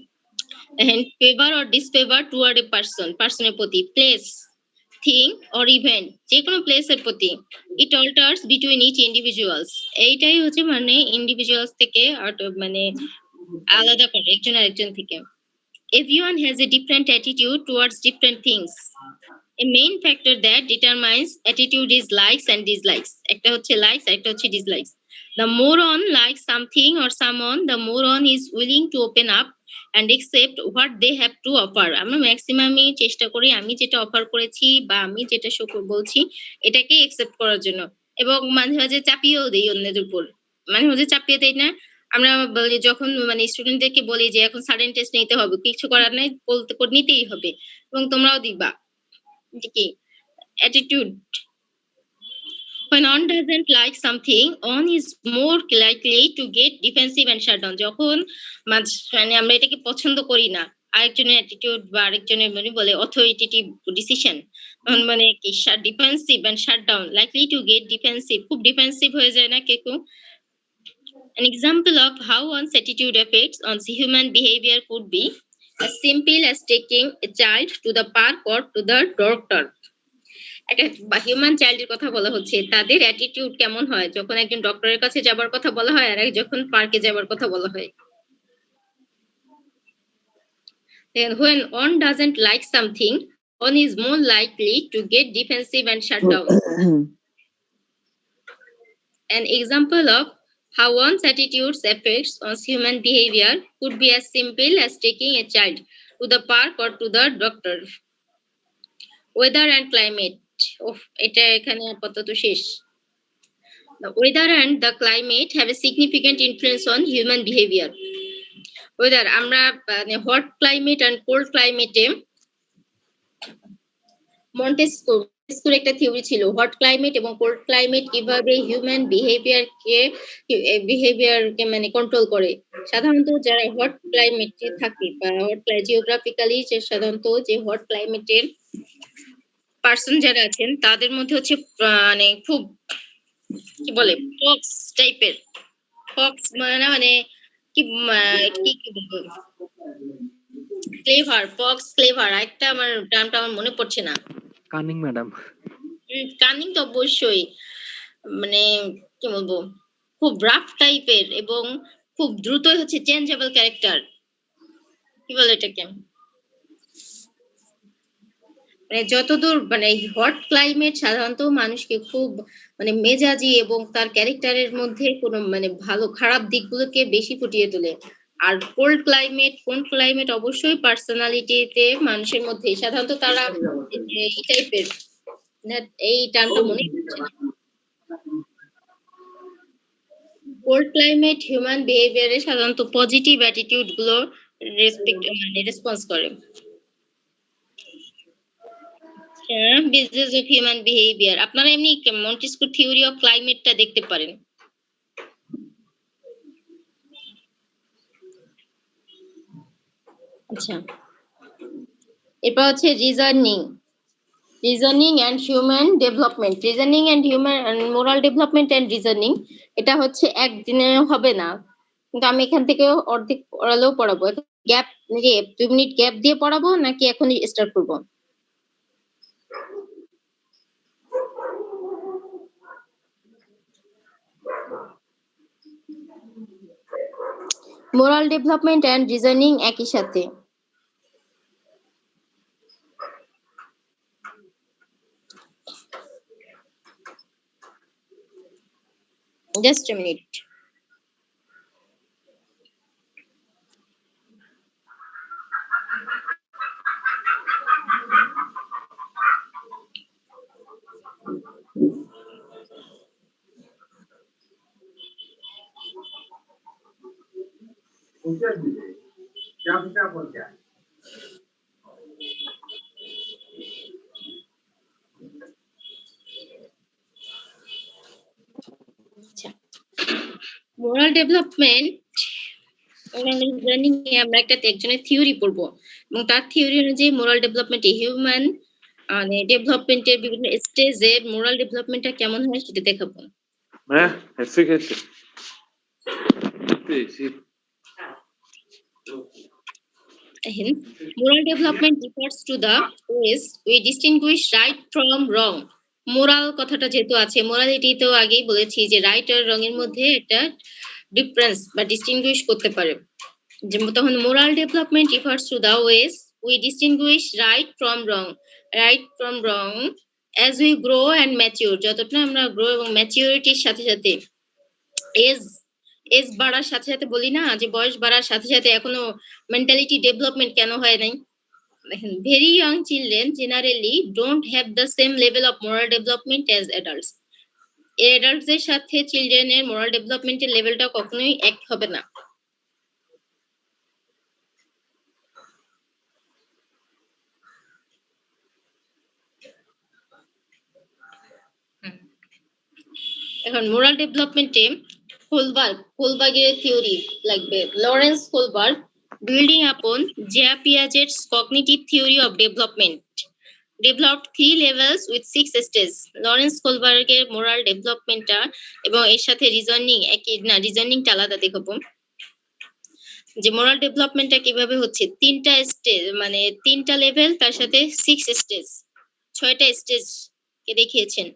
দেখেন, ফেভার অর ডিসফেভার টুয়ার্ড এ পার্সনের প্রতি, প্লেস, থিং অর ইভেন্ট, যে কোনো প্লেসের প্রতি। ইট অল্টার্স বিটুইন ইচ ইন্ডিভিজুয়ালস। এইটাই হচ্ছে মানে ইন্ডিভিজুয়ালস থেকে মানে আলাদা করে একজন আরেকজন থেকে। Everyone has a different attitude towards different things. A main factor that determines attitude is likes and dislikes. একটা হচ্ছে likes, একটা হচ্ছে dislikes. The more one likes something or someone, the more one is willing to open up and accept what they have to offer. আমরা ম্যাক্সিমামই চেষ্টা করি আমি যেটা অফার করেছি বা আমি যেটা বলছি এটাকে একসেপ্ট করার জন্য, এবং মাঝে মাঝে চাপিয়েও দেই অন্যদের উপর। মাঝে মাঝে চাপিয়ে দেই না, আমরা বলি যখন মানে স্টুডেন্টদেরকে বলি যে এখন সাডেন টেস্ট নিতে হবে, কিছু করার নাই, নিতেই হবে, এবং তোমরাও দিবা। কি attitude, when one doesn't like something, one is more likely to get defensive and shut down. যখন মানে আমরা এটাকে পছন্দ করি না, আরেকজনের অ্যাটিটিউড বা আরেকজনের মানে বলে অথরিটেটিভ ডিসিশন, মানে কি defensive and shut down, likely to get defensive, খুব ডিফেন্সিভ হয়ে যায় না কেউ। An example of how one's attitude affects one's human behavior could be as simple as taking a child to the park or to the doctor. একটা human চাইল্ডের কথা বলা হচ্ছে, তাদের অ্যাটিটিউড কেমন হয় যখন একজন ডক্টরের কাছে যাবার কথা বলা হয় আর যখন পার্কে যাবার কথা বলা হয়। Then when one doesn't like something, one is more likely to get defensive and shut down. An example of how one's attitudes affects one's human behavior could be as simple as taking a child to the park or to the doctor. Weather and climate. এটা এখানে আপাতত শেষ। The weather and the climate have a significant influence on human behavior. Weather, আমরা hot climate and cold climate এ মন্টেস্কুর একটা theory ছিল, hot climate এবং cold climate কিভাবে human বিহেভিয়ারকে মানে কন্ট্রোল করে। সাধারণত যারা হট ক্লাইমেটে থাকে বা জিওগ্রাফিক্যালি যে সাধারণত যে হট ক্লাইমেটের পার্সন যারা আছেন তাদের মধ্যে হচ্ছে মানে খুব কি বলে ফক্স টাইপের, ফক্স মানে কি বলবো, ক্লেভার, ফক্স ক্লেভার, একটা আমার নামটা আমার মনে পড়ছে না। Cunning madam. কানিং তো অবশ্যই, মানে কি বলবো, খুব রাফ টাইপের এবং খুব দ্রুতই হচ্ছে চেঞ্জেবল ক্যারেক্টার, কি বলে এটাকে, মানে যতদূর মানে হট ক্লাইমেট সাধারণত মানুষকে খুব মানে মেজাজি এবং তার ক্যারেক্টারের মধ্যে কোনো মানে ভালো খারাপ দিকগুলোকে বেশি ফুটিয়ে তোলে। আর কোল্ড ক্লাইমেট অবশ্যই পার্সোনালিটিতে মানুষের মধ্যে সাধারণত তারা এই টাইপের, এই টার্মটা মনে হচ্ছে না। কোল্ড ক্লাইমেট হিউম্যান বিহেভিয়ারে সাধারণত পজিটিভ অ্যাটিটিউড গুলো রেসপন্স করে। Business of human behaviour. আপনারা এমনি মন্টেস্কিউ থিওরি অফ ক্লাইমেটটা দেখতে পারেন। আচ্ছা, এরপর হচ্ছে reasoning and human development. Reasoning and human moral development and reasoning, এটা হচ্ছে একদিনে হবে না, কিন্তু আমি এখান থেকে অর্ধেক পড়ালেও পড়াবো। গ্যাপ 2 মিনিট গ্যাপ দিয়ে পড়াবো নাকি এখনই স্টার্ট করবো? মোরাল ডেভেলপমেন্ট অ্যান্ড রিজনিং একই সাথে। Just a minute. Moral development আমরা একজনের থিওরি পড়বো এবং তার থিওরি অনুযায়ী মোরাল ডেভেলপমেন্ট হিউম্যান মানে ডেভেলপমেন্টের বিভিন্ন স্টেজে মোরাল ডেভেলপমেন্টটা কেমন হয় সেটা দেখাবো। হ্যাঁ, এসে গেছে। Moral development refers to the ways we distinguish right from wrong. Moral কথাটা যেহেতু আছে, মোরালিটি তো আগেই বলেছি যে রাইট আর রং এর মধ্যে একটা ডিফারেন্স বা ডিস্টিংগুইশ করতে পারে। তখন moral development refers to the ways we distinguish right from wrong as we grow and mature. যতটা আমরা গ্রো এবং ম্যাচিউরিটির সাথে সাথে এজ বাড়ার সাথে সাথে বলি না যে বয়স বাড়ার সাথে সাথে এখনো মেন্টালিটি ডেভেলপমেন্ট কেন হয় নাই। দেখেন, very young children generally don't have the same level of moral development as adults. অ্যাডাল্টসদের সাথে চিলড্রেনের মোরাল ডেভেলপমেন্টের লেভেলটা কখনোই এক হবে না। এখন মোরাল ডেভেলপমেন্টে কোলবার্গের থিওরি লাগবে। Lawrence Kohlberg, building upon Jean Piaget's cognitive theory of development, developed 3 levels with 6 stages. Lawrence কোলবার্গের মোরাল ডেভেলপমেন্টটা এবং এর সাথে রিজনিং একই না, রিজনিংটা আলাদা দেখাবো যে মোরাল ডেভেলপমেন্টটা কিভাবে হচ্ছে। 3টা স্টেজ মানে 3টা লেভেল, তার সাথে 6 স্টেজ, 6টা স্টেজ কে দেখিয়েছেন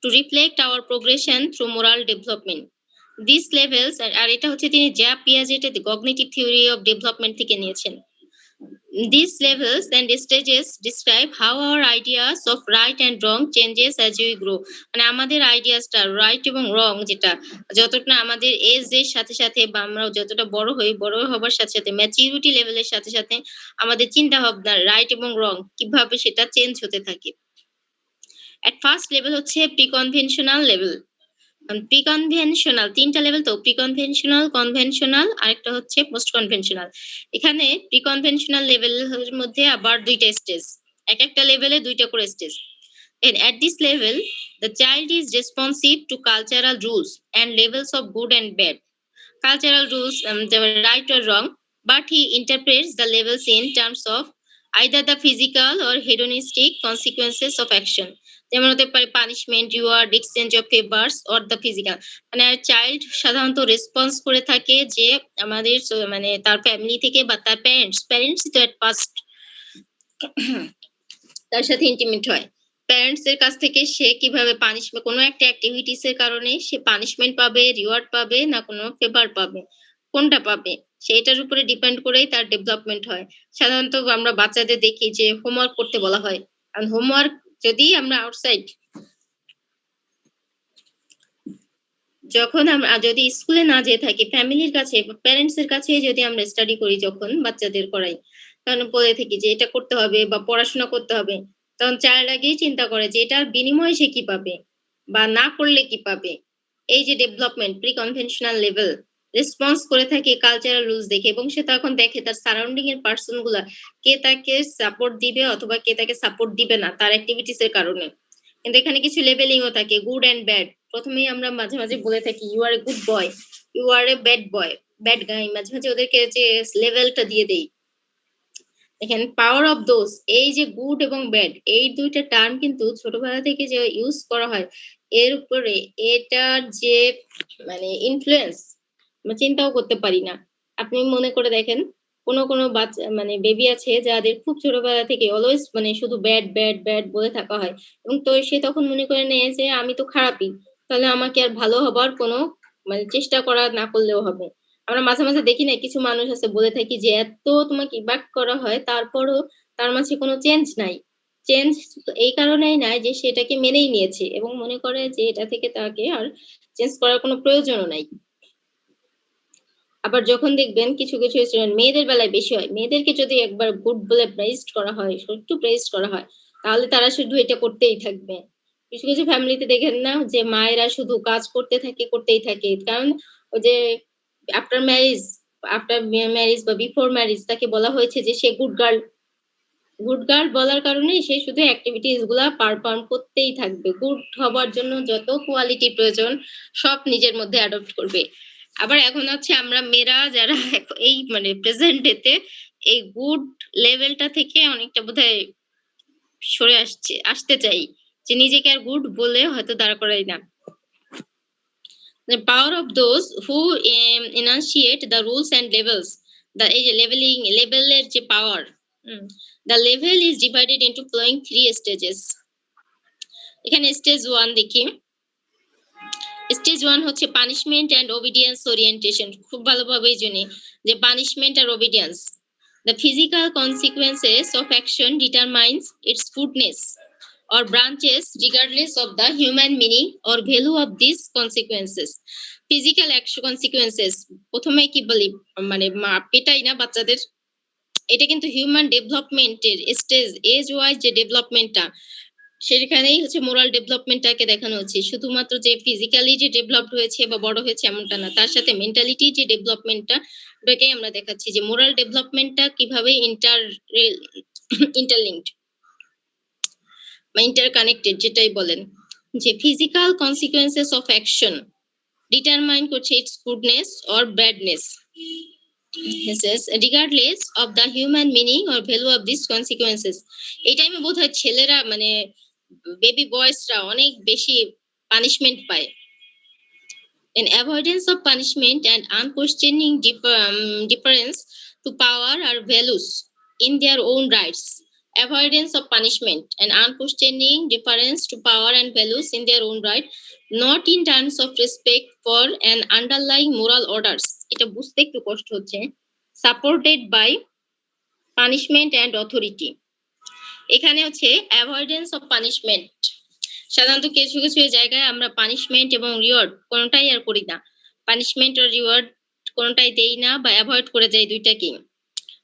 to reflect our progression through moral development. These levels, আর এটা হচ্ছে তিনি জ্যা পিয়াজেটের cognitive theory of development থেকে নিয়েছেন। These levels and stages describe how our ideas of right and wrong changes as we grow. মানে আমাদের আইডিয়াসটা রাইট এবং রং যেটা যতটা আমাদের এজের সাথে সাথে বা আমরা যতটা বড় হবার সাথে সাথে ম্যাচুরিটি লেভেলের সাথে সাথে আমাদের চিন্তা ভাবনা রাইট এবং রং কিভাবে সেটা চেঞ্জ হতে থাকে। At first level হচ্ছে প্রি-কনভেনশনাল লেভেল। প্রি-কনভেনশনাল 3টা লেভেল তো, প্রি-কনভেনশনাল, কনভেনশনাল আর একটা হচ্ছে পোস্ট কনভেনশনাল। এখানে প্রি-কনভেনশনাল লেভেলের মধ্যে আবার 2টা স্টেজ, একটা লেভেলে 2টা করে stage. And at this level the child is responsive to cultural rules and levels of good and bad. Cultural rules, right or wrong, but he interprets the levels in terms of either the physical or hedonistic consequences of action. যেমন হতে পারে punishment, reward, exchange of favours or the physical. মানে child সাধারণত response করে থাকে যে আমাদের মানে তার ফ্যামিলি থেকে বা তার প্যারেন্টস তো এট ফার্স্ট তার সাথে ইন্টিমেট হয়। প্যারেন্টস এর কাছ থেকে সে কিভাবে পানিশমেন্ট, কোনো একটা অ্যাক্টিভিটিস এর কারণে সে পানিশমেন্ট পাবে, রিওয়ার্ড পাবে না কোনো ফেভার পাবে, কোনটা পাবে সেটার উপরে ডিপেন্ড করেই তার ডেভেলপমেন্ট হয়। সাধারণত আমরা বাচ্চাদের দেখি যে হোমওয়ার্ক করতে বলা হয়, আর হোমওয়ার্ক যদি আমরা আউটসাইড যখন আমরা যদি স্কুলে না যেয়ে থাকি ফ্যামিলির কাছে প্যারেন্টস এর কাছে যদি আমরা স্টাডি করি, যখন বাচ্চাদের করাই তখন বলে থাকি যে এটা করতে হবে বা পড়াশোনা করতে হবে, তখন চাইল্ড আগেই চিন্তা করে যে এটার বিনিময়ে সে কি পাবে বা না করলে কি পাবে। এই যে development pre conventional level, response করে থাকে কালচারাল রুলস দেখে, এবং সে তখন দেখে তার সারাউন্ডিং এর পার্সন গুলা কে তাকে সাপোর্ট দিবে অথবা কে তাকে সাপোর্ট দিবে না তার অ্যাক্টিভিটিস এর কারণে। কিন্তু এখানে কিছু লেবেলিংও থাকে, গুড এন্ড ব্যাড। প্রথমেই আমরা মাঝে মাঝে বলে থাকি you are a good boy, you are a bad boy, bad guy, মাঝে মাঝে ওদেরকে যে লেভেলটা দিয়ে দেই। এখানে পাওয়ার অফ দোজ, এই যে গুড এবং ব্যাড এই দুইটা টার্ম কিন্তু ছোটবেলা থেকে যে ইউজ করা হয় এর উপরে এটার যে মানে ইনফ্লুয়েন্স আমরা চিন্তাও করতে পারি না। আপনি মনে করে দেখেন কোনো বাচ্চা মানে বেবি আছে যাদের খুব ছোটবেলা থেকে অলওয়েজ মানে শুধু ব্যাড ব্যাড ব্যাড বলে থাকা হয়, এবং তো সে তখন মনে করে নেয় যে আমি তো খারাপই, তাহলে আমাকে আর ভালো হবার কোনো মানে চেষ্টা করা না করলেও হবে। আমরা মাঝে মাঝে দেখি না কিছু মানুষ আছে বলে থাকি যে এত তোমাকে ইবাক করা হয় তারপরও তার মাঝে কোনো চেঞ্জ নাই। চেঞ্জ এই কারণেই নাই যে সেটাকে মেনেই নিয়েছে এবং মনে করে যে এটা থেকে তাকে আর চেঞ্জ করার কোনো প্রয়োজনও নাই। আবার যখন দেখবেন কিছু কিছু স্টুডেন্ট মেয়েদের বেলায় বেশি হয়, মেয়েদেরকে যদি একবার গুড বলে প্রেজড করা হয়, একটু প্রেজড করা হয়, তাহলে তারা শুধু এটা করতেই থাকবে। কিছু কিছু ফ্যামিলিতে দেখেন না যে মায়েরা শুধু কাজ করতেই থাকে, কারণ ওই যে আফটার ম্যারেজ বা বিফোর ম্যারেজ তাকে বলা হয়েছে যে সে গুড গার্ল। গুড গার্ল বলার কারণে সে শুধু অ্যাক্টিভিটিস গুলা পারফর্ম করতেই থাকবে। গুড হবার জন্য যত কোয়ালিটি প্রয়োজন সব নিজের মধ্যে অ্যাডপ্ট করবে। আবার এখন হচ্ছে আমরা মেয়েরা যারা এই মানে প্রেজেন্ট ডেতে এই গুড লেভেলটা থেকে অনেকটা বোধহয় সরে আসতে চাই, যে নিজেকে আর গুড বলে হয়তো দাঁড় করাই না। The power of those who enunciate the rules and labels, the এই যে লেভেলের যে পাওয়ার, the level is divided into flowing 3 stages. এখানে স্টেজ 1 দেখি। স্টেজ 1 হচ্ছে পানিশমেন্ট এন্ড ওবিডিয়েন্স ওরিয়েন্টেশন। খুব ভালোভাবেই জানি যে পানিশমেন্ট আর obedience, the physical consequences of action determines its goodness or branches regardless of the human meaning or value of these consequences. Physical action consequences প্রথমে কি বলি মানে পেটাই না বাচ্চাদের, এটা কিন্তু হিউম্যান ডেভেলপমেন্টের স্টেজ এজ ওয়াইজ যে ডেভেলপমেন্টটা সেখানেই হচ্ছে মোরাল ডেভেলপমেন্টটাকে দেখানো হচ্ছে। শুধুমাত্র যে ফিজিক্যালি যে ডেভেলপড হয়েছে বা বড় হয়েছে এমনটা না, তার সাথে মেন্টালিটি যে ডেভেলপমেন্টটা ওটাকে আমরা দেখাচ্ছি যে মোরাল ডেভেলপমেন্টটা কিভাবে ইন্টারলিঙ্কড বা ইন্টারকানেক্টেড যেটাই বলেন। যে physical consequences of action determine করছে its goodness or badness regardless of the human meaning or value of these consequences. এই টাইমে বোধহয় ছেলেরা মানে বেবি বয়েসরা অনেক বেশি পানিশমেন্ট পায়। In avoidance of punishment and unquestioning difference to power or values in their own rights. Avoidance of punishment and unquestioning difference to power and values in their own right, not in terms of respect for an underlying moral orders. এটা বুঝতে একটু কষ্ট হচ্ছে। Supported by punishment and authority. এখানে হচ্ছে avoidance of punishment. সাধারণত কিছু কিছু জায়গায় আমরা পানিশমেন্ট এবং রিওয়ার্ড কোনোটাই আর করি না, পানিশমেন্ট আর রিওয়ার্ড কোনোটাই দেই না বা অ্যাভয়েড করে যাই দুইটাকেই।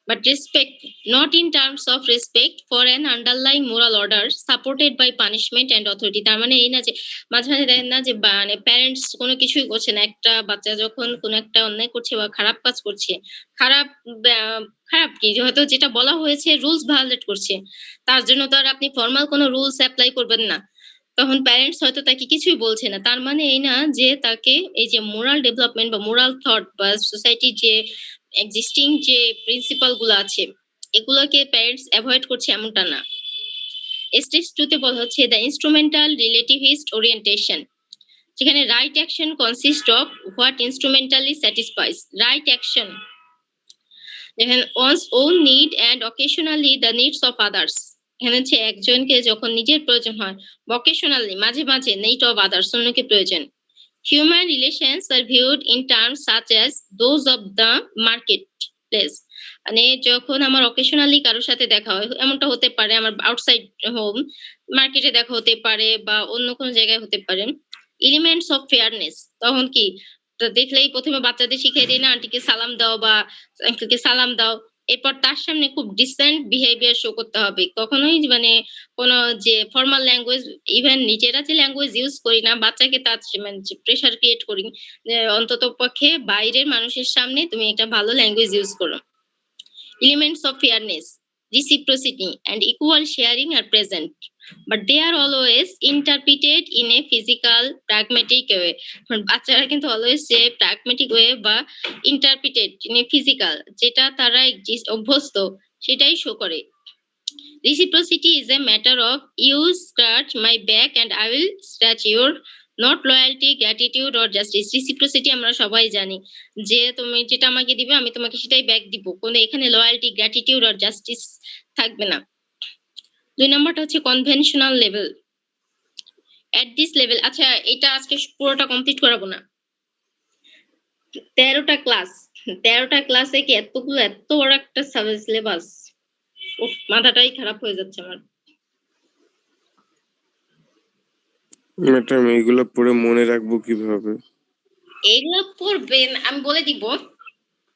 But respect, not in terms of respect for an underlying moral order supported by punishment and authority. তার মানে এই না যে মাঝে মাঝে দেখেন না যে মানে প্যারেন্টস কোনো কিছুই করছে না, একটা বাচ্চা যখন কোনো একটা অন্যায় করছে বা খারাপ কাজ করছে, খারাপ কি হয়তো যেটা বলা হয়েছে রুলস ভায়োলেট করছে, তার জন্য তো আর আপনি ফর্মাল কোনো রুলস অ্যাপ্লাই করবেন না, তখন প্যারেন্টস হয়তো তাকে কিছুই বলছে না। তার মানে এই না যে তাকে এই যে মোরাল ডেভেলপমেন্ট বা মোরাল থট বা সোসাইটির যে এক্সিস্টিং যে প্রিন্সিপাল গুলো আছে এগুলোকে প্যারেন্টস অ্যাভয়েড করছে এমনটা না। স্টেজ 2 তে বলা হচ্ছে দ্য ইনস্ট্রুমেন্টাল রিলেটিভিস্ট ওরিয়েন্টেশন, যেখানে right action consist of what instrumentally satisfies. Right action যেখানে one's own need and occasionally the needs of others. এখানে হচ্ছে একজনকে যখন নিজের প্রয়োজন হয়, অকেশনালি মাঝে মাঝে নিড অফ আদার্স অন্যকে প্রয়োজন। Human relations are viewed in terms such as those of the marketplace. মানে যখন আমার অকেশনালি কারোর সাথে দেখা হয়, এমনটা হতে পারে আমার আউটসাইড হোম মার্কেটে দেখা হতে পারে বা অন্য কোনো জায়গায় হতে পারে। এলিমেন্টস অফ ফেয়ারনেস, তখন কি দেখলেই প্রথমে বাচ্চাদের শিখিয়ে দিই না আন্টিকে সালাম দাও বা আঙ্কেলকে সালাম দাও, এরপর তার সামনে খুব ডিসেন্ট বিহেভিয়ার শো করতে হবে। কখনোই মানে কোনো যে ফর্মাল ল্যাঙ্গুয়েজ, ইভেন নিজেরা যে ল্যাঙ্গুয়েজ ইউজ করি না, বাচ্চাকে তার মানে প্রেশার ক্রিয়েট করি যে অন্তত পক্ষে বাইরের মানুষের সামনে তুমি একটা ভালো ল্যাঙ্গুয়েজ ইউজ করো। Elements of fairness, reciprocity, and equal sharing are present, but they are always interpreted in a physical, pragmatic way. বাচ্চারা কিন্তু অলওয়েজ যে প্র্যাগমেটিক ওয়ে বা ইন্টারপ্রিটেড ইন এ ফিজিক্যাল, যেটা তারা অভ্যস্ত সেটাই শো করে। Reciprocity is a matter of you scratch my back and I will scratch your, not loyalty, gratitude or justice. Reciprocity আমরা সবাই জানি যে তুমি যেটা আমাকে দিবে আমি তোমাকে সেটাই ব্যাক দিব, কোনো এখানে লয়্যালটি, গ্র্যাটিটিউড আর জাস্টিস থাকবে না। 2 নম্বরটা হচ্ছে conventional level. At this level, আচ্ছা এটা আজকে পুরোটা কমপ্লিট করাবো না, 13টা ক্লাস, 13টা ক্লাসে কি এত বড় একটা সিলেবাস, মাথাটাই খারাপ হয়ে যাচ্ছে আমার। ম্যাডাম এইগুলো পড়ে মনে রাখবো কিভাবে? এইগুলো পড়বেন, আমি বলে দিব।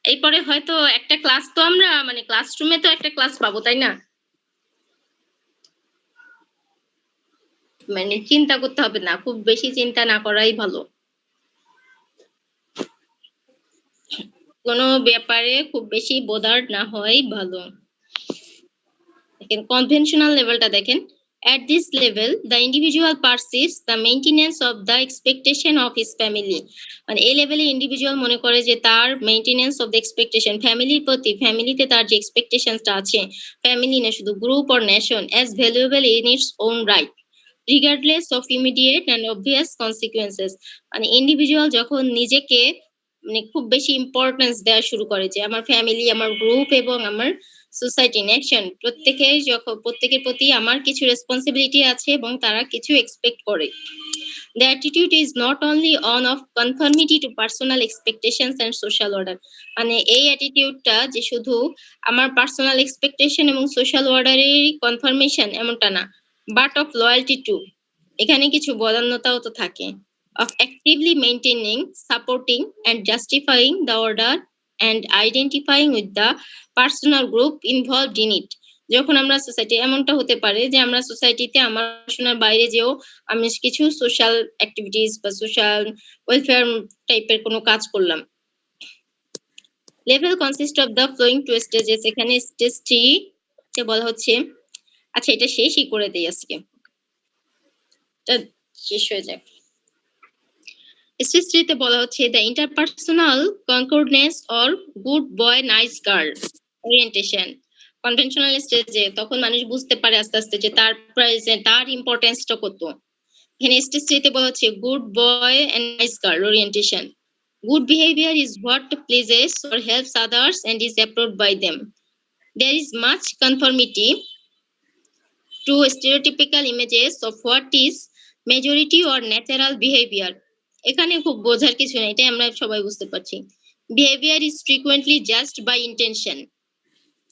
এরপরে হয়তো একটা ক্লাস তো আমরা মানে ক্লাসরুমে তো একটা ক্লাস পাবো, তাই না? মানে চিন্তা করতে হবে না, খুব বেশি চিন্তা না করাই ভালো। কোনো ব্যাপারে খুব বেশি বোদার্ড না হওয়াই ভালো। দেখেন কনভেনশনাল লেভেলটা দেখেন। At this level, the individual perceives the maintenance of the expectation of his family. মানে এই লেভেলে ইন্ডিভিজুয়াল মনে করে যে তার মেইনটেনেন্স অফ দ্য এক্সপেকটেশন, ফ্যামিলির প্রতি, ফ্যামিলিতে তার যে এক্সপেকটেশনটা আছে, ফ্যামিলি না শুধু group or nation, as valuable in its own right, regardless of immediate and obvious consequences. মানে ইন্ডিভিজুয়াল যখন নিজেকে মানে খুব বেশি ইম্পর্টেন্স দেওয়া শুরু করে যে আমার ফ্যামিলি, আমার গ্রুপ এবং আমার সোসাইটি, নেশন, প্রত্যেকের প্রতি আমার কিছু রেসপন্সিবিলিটি আছে এবং তারা কিছু এক্সপেক্ট করে। The attitude is not only one of conformity to personal expectations and social order. মানে এই অ্যাটিটিউডটা যে শুধু আমার পার্সোনাল এক্সপেকটেশন এবং সোশ্যাল অর্ডারের কনফার্মেশন এমনটা না, বাট অফ লয়্যালটি টু, এখানে কিছু বদান্যতাও তো থাকে, of actively maintaining, supporting and justifying the order and identifying with the personal group involved in it. যখন আমরা সোসাইটি, এমনটা হতে পারে যে আমরা সোসাইটিতে আমার পড়াশোনার বাইরে যেও আমি কিছু সোশ্যাল অ্যাক্টিভিটিস বা সোশ্যাল ওয়েলফেয়ার টাইপের কোনো কাজ করলাম। Level consist of the following two stages. এখানে স্টেজ 3 তে বলা হচ্ছে, আচ্ছা এটা শেষই করে দেই আজকে, এটা শেষ হয়ে যাক। স্টেজ 3 তে বলা হচ্ছে the interpersonal concordance or good boy nice girl orientation. Conventional স্টেজে তখন মানুষ বুঝতে পারে আস্তে আস্তে যে তার প্রাইজে তার ইম্পর্টেন্সটা কত। এখানে স্টেজ 3 তে বলা হচ্ছে good boy and nice girl orientation. Good behavior is what pleases or helps others and is approved by them. There is much conformity to stereotypical images of what is majority or natural behavior. এখানে খুব বোঝার কিছু নেই, এটা আমরা সবাই বুঝতে পারছি। Behavior is frequently judged by intention.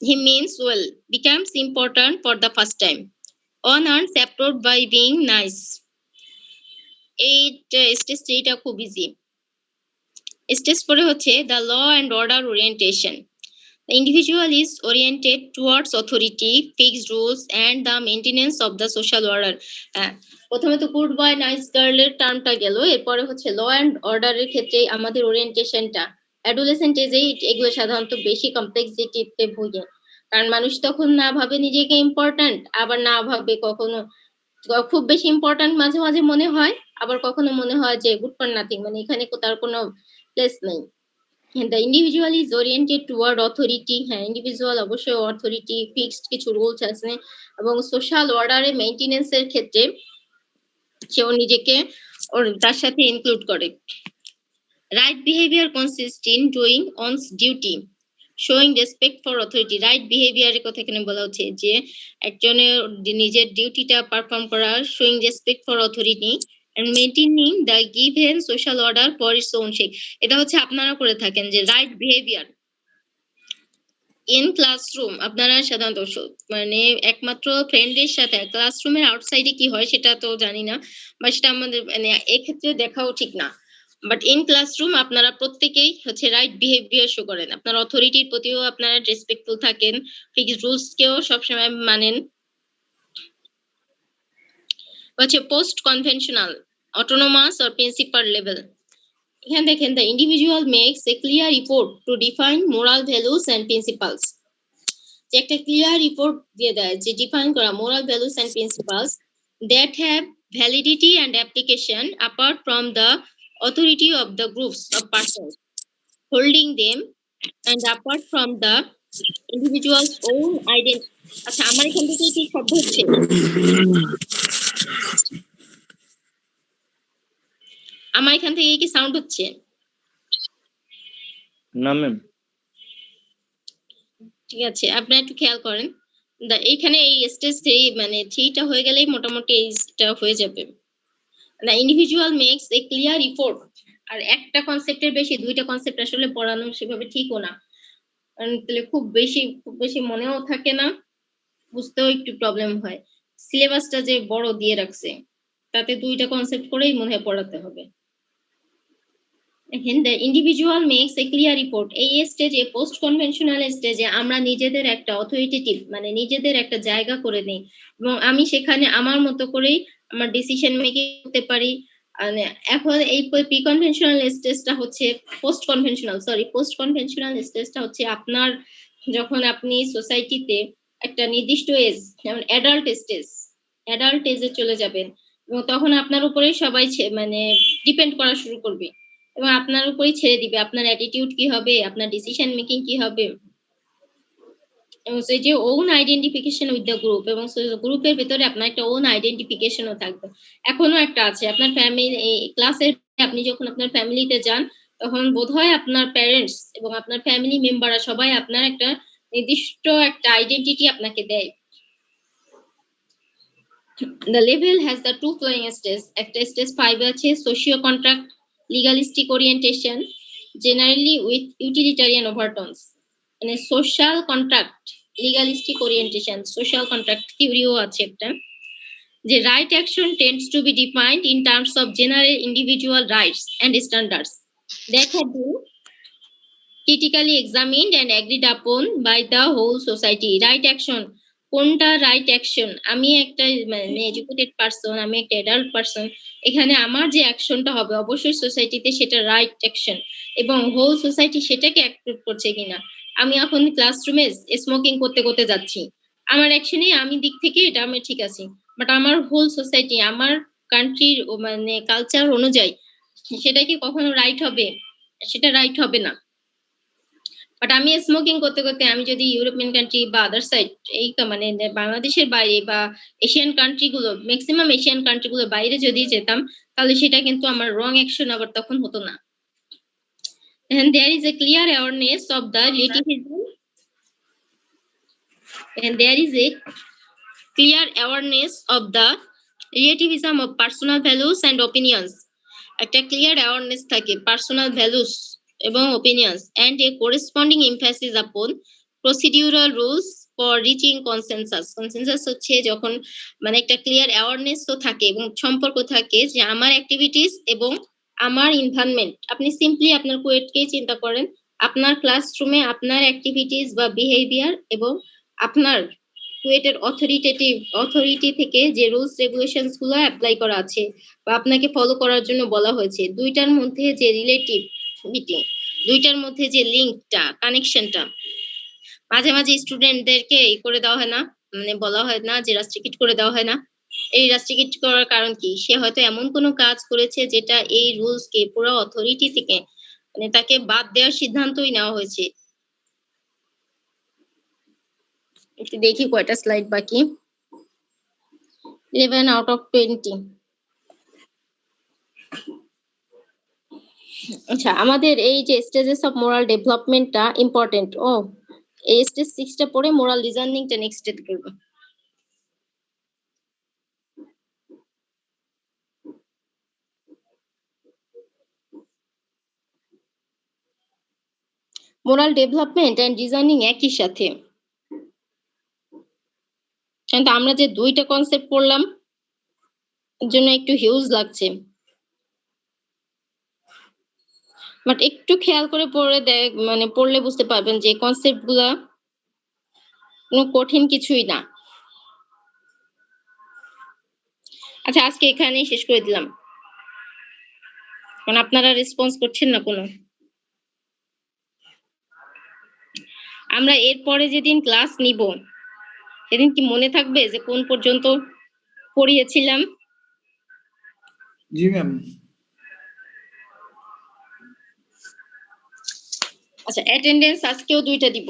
He means well, becomes important for the first time. On earns approved by being nice. Stage 3 টা খুব ইজি। Stage 4 হচ্ছে the law and order orientation. The individual is oriented towards authority, fixed rules, and the maintenance of the social order. প্রথমে তো good boy nice গার্লের টার্মটা গেল, এরপরে হচ্ছে law and অর্ডারের ক্ষেত্রে আমাদের ওরিয়েন্টেশনটা অ্যাডোলেসেন্ট এজে এগুলো সাধারণত বেশি কমপ্লেক্সিটিতে ভুগে, কারণ মানুষ তখন না ভাবে নিজেকে ইম্পর্ট্যান্ট, আবার না ভাবে কখনো খুব বেশি ইম্পর্ট্যান্ট মাঝে মাঝে মনে হয়, আবার কখনো মনে হয় যে গুড ফর নাথিং, মানে এখানে তার কোনো প্লেস নেই। The individual is oriented toward authority. হ্যাঁ, ইন্ডিভিজুয়াল অবশ্যই অথরিটি, ফিক্সড কিছু রুলস আছে এবং সোশ্যাল অর্ডারে মেইনটেনেন্সের ক্ষেত্রে সেও নিজেকে তার সাথে ইনক্লুড করে। Right behaviour consist in doing one's duty, showing respect for authority. Right বিহেভিয়ারের কথা এখানে বলা হচ্ছে যে একজনের নিজের ডিউটিটা পারফর্ম করা, showing respect for authority and maintaining the given social order for its own sake. এটা হচ্ছে আপনারা করে থাকেন যে রাইট বিহেভিয়ার ইন ক্লাসরুম। আপনারা সাধারণত মানে একমাত্র ফ্রেন্ডের সাথে, ক্লাসরুমের আউটসাইডে কি হয় সেটা তো জানি না, বা সেটা আমাদের মানে এক্ষেত্রে দেখাও ঠিক না। বাট ইন ক্লাসরুম আপনারা প্রত্যেকেই হচ্ছে রাইট বিহেভিয়ার শো করেন, আপনার অথরিটির প্রতিও আপনারা রেসপেক্টফুল থাকেন, ফিক্সড রুলস কেও সবসময় মানেন। হচ্ছে post conventional, autonomous or principal level. এখানে দেখেন, the individual makes a clear report to define moral values and principles। যে একটা ক্লিয়ার রিপোর্ট দিয়ে দেয় যে ডিফাইন করা moral values and principles that have validity and application apart from the authority of the groups of persons holding them and apart from the individual's own identity। আচ্ছা, আমার এখান থেকে কি শব্দ হচ্ছে? আমার এখান থেকে কি সাউন্ড হচ্ছে? না ম্যাম। ঠিক আছে, আপনারা একটু খেয়াল করেন। এইখানে এই স্টেজ 3 মানে 3টা হয়ে গেলেই মোটামুটি এইটা হয়ে যাবে। The individual makes a clear report। আর একটা কনসেপ্টের বেশি 2টা কনসেপ্ট আসলে পড়ানো সেভাবে ঠিকও না, কারণ তাহলে খুব বেশি মনেও থাকে না, বুঝতেও একটু প্রবলেম হয়। সিলেবাসটা যে বড় দিয়ে রাখছে তাতে 2টা কনসেপ্ট করেই মনে হয় পড়াতে হবে। দেখেন, the individual makes a clear report। এই স্টেজে, পোস্ট কনভেনশনাল স্টেজে আমরা নিজেদের একটা অথরিটেটিভ মানে নিজেদের একটা জায়গা করে নেই এবং আমি সেখানে আমার মতো করেই আমার ডিসিশন মেকিং করতে পারি। মানে এখন এই প্রি কনভেনশনাল স্টেজটা হচ্ছে পোস্ট কনভেনশনাল স্টেজটা হচ্ছে আপনার যখন আপনি সোসাইটিতে একটা নির্দিষ্ট এজ, যেমন অ্যাডাল্ট এজে চলে যাবেন এবং তখন আপনার উপরেই সবাই মানে ডিপেন্ড করা শুরু করবে এবং আপনার উপরেই ছেড়ে দিবে আপনার অ্যাটিটিউড কি হবে, আপনার ডিসিশন মেকিং কি হবে। এবং সেই যে own identification with the group, এবং গ্রুপের ভিতরে আপনার একটা ওন আইডেন্টিফিকেশনও থাকবে। এখনো একটা আছে আপনার ফ্যামিলি ক্লাসের, আপনি যখন আপনার ফ্যামিলিতে যান তখন বোধহয় আপনার প্যারেন্টস এবং আপনার ফ্যামিলি মেম্বাররা সবাই আপনার একটা নির্দিষ্ট একটা আইডেন্টিটি আপনাকে দেয়। The level has the two flowing stages। একটা স্টেজ 5 আছে socio contract legalistic orientation, generally with utilitarian overtones। মানে social contract legalistic orientation, social contract theory-ও আছে একটা, যে right action tends to be defined in terms of general individual rights and standards that have been critically examined and agreed upon by the whole society। right action কোনটা right action? আমি একটা মানে educated person, আমি একটা adult person, এখানে আমার যে অ্যাকশনটা হবে অবশ্যই সোসাইটিতে সেটা রাইট অ্যাকশন এবং হোল সোসাইটি সেটাকে অ্যাকসেপ্ট করছে কিনা। আমি এখন ক্লাসরুমে স্মোকিং করতে যাচ্ছি, আমার অ্যাকশনে আমি দিক থেকে এটা আমি ঠিক আছে, বাট আমার হোল সোসাইটি আমার কান্ট্রির মানে কালচার অনুযায়ী সেটা কি কখনো রাইট হবে? সেটা রাইট হবে না। বাট আমি স্মোকিং করতে আমি যদি ইউরোপিয়ান কান্ট্রি বা আদার সাইড এই মানে বাংলাদেশের বাইরে বা এশিয়ান কান্ট্রি গুলো, ম্যাক্সিমাম এশিয়ান কান্ট্রি গুলোর বাইরে যদি যেতাম তাহলে সেটা কিন্তু আমার রং অ্যাকশন আবার তখন হতো না। And there is a clear awareness of the relativism of personal values and opinions। একটা ক্লিয়ার অ্যাওয়ারনেস থাকে পার্সোনাল ভ্যালুস এবং opinions and a corresponding emphasis upon procedural rules for reaching consensus। হচ্ছে যখন মানে একটা ক্লিয়ার অ্যাওয়ারনেস তো থাকে এবং সম্পর্ক থাকে যে আমার অ্যাক্টিভিটিস এবং আমার এনভায়রনমেন্ট। আপনি সিম্পলি আপনার কোয়েটকেই চিন্তা করেন, আপনার ক্লাসরুমে আপনার অ্যাক্টিভিটিস বা বিহেভিয়ার এবং আপনার কুয়েটের অথরিটি থেকে যে রুলস রেগুলেশনস গুলো অ্যাপ্লাই করা আছে বা আপনাকে ফলো করার জন্য বলা হয়েছে, দুইটার মধ্যে যে রিলেটিভিটি, দুইটার মধ্যে যে লিঙ্কটা, কানেকশনটা মাঝে মাঝে স্টুডেন্টদেরকে এই করে দেওয়া হয় না, মানে বলা হয় না যে রাস্ট্রিক্ট করে দেওয়া হয় না। এই রাস্ট্রিক্ট করার কারণ কি? সে হয়তো এমন কোনো কাজ করেছে যেটা এই রুলস কে পুরো অথরিটি থেকে মানে তাকে বাদ দেওয়ার সিদ্ধান্তই নেওয়া হয়েছে। একটু দেখি কয়টা স্লাইড বাকি। 11 out of 20। আচ্ছা, আমাদের এই যে স্টেজেস অফ মোরাল ডেভেলপমেন্টটা ইম্পর্টেন্ট। এই স্টেজ 6টা পরে মোরাল রিজনিংটা নেক্সট ডে করব। মোরাল ডেভেলপমেন্ট এন্ড রিজনিং একই সাথে, কিন্তু আমরা যে 2টা কনসেপ্ট পড়লাম এর জন্য একটু হিউজ লাগছে। বাট একটু খেয়াল করে পড়লে বুঝতে পারবেন যে কনসেপ্ট গুলা কোনো কঠিন কিছুই না। আচ্ছা, আজকে এখানেই শেষ করে দিলাম, কারণ আপনারা রেসপন্স করছেন না কোনো। আমরা এরপরে যেদিন ক্লাস নিব সেদিন কি মনে থাকবে যে কোন পর্যন্ত পড়িয়েছিলাম? জি ম্যাম। আচ্ছা, অ্যাটেন্ডেন্স আজকেও 2টা দিব,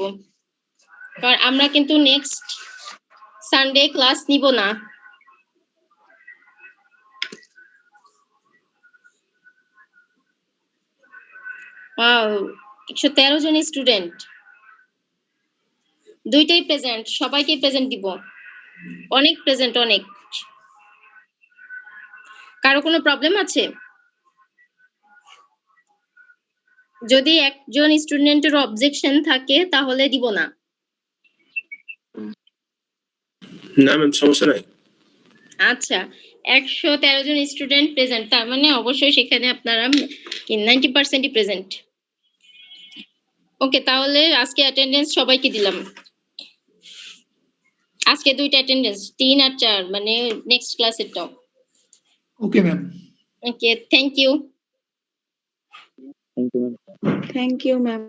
কারণ আমরা কিন্তু নেক্সট সানডে ক্লাস নিব না। ওয়াও, 113 জন স্টুডেন্ট, 2টাই প্রেজেন্ট, সবাইকে প্রেজেন্ট দিব। অনেক প্রেজেন্ট, অনেক। কারো কোনো প্রবলেম আছে? যদি একজন স্টুডেন্টের অবজেকশন থাকে তাহলে দিব না। না ম্যাম, সমস্যা নাই। আচ্ছা, 113 জন স্টুডেন্ট প্রেজেন্ট, তার মানে অবশ্যই সেখানে আপনারা 90%ই প্রেজেন্ট। ওকে, তাহলে আজকে অ্যাটেন্ডেন্স সবাইকে দিলাম। আজকে 2টা অ্যাটেন্ডেন্স, 3 আর 4, মানে নেক্সট ক্লাসেরটাও। Okay ma'am. Okay, thank you. Thank you, ma'am.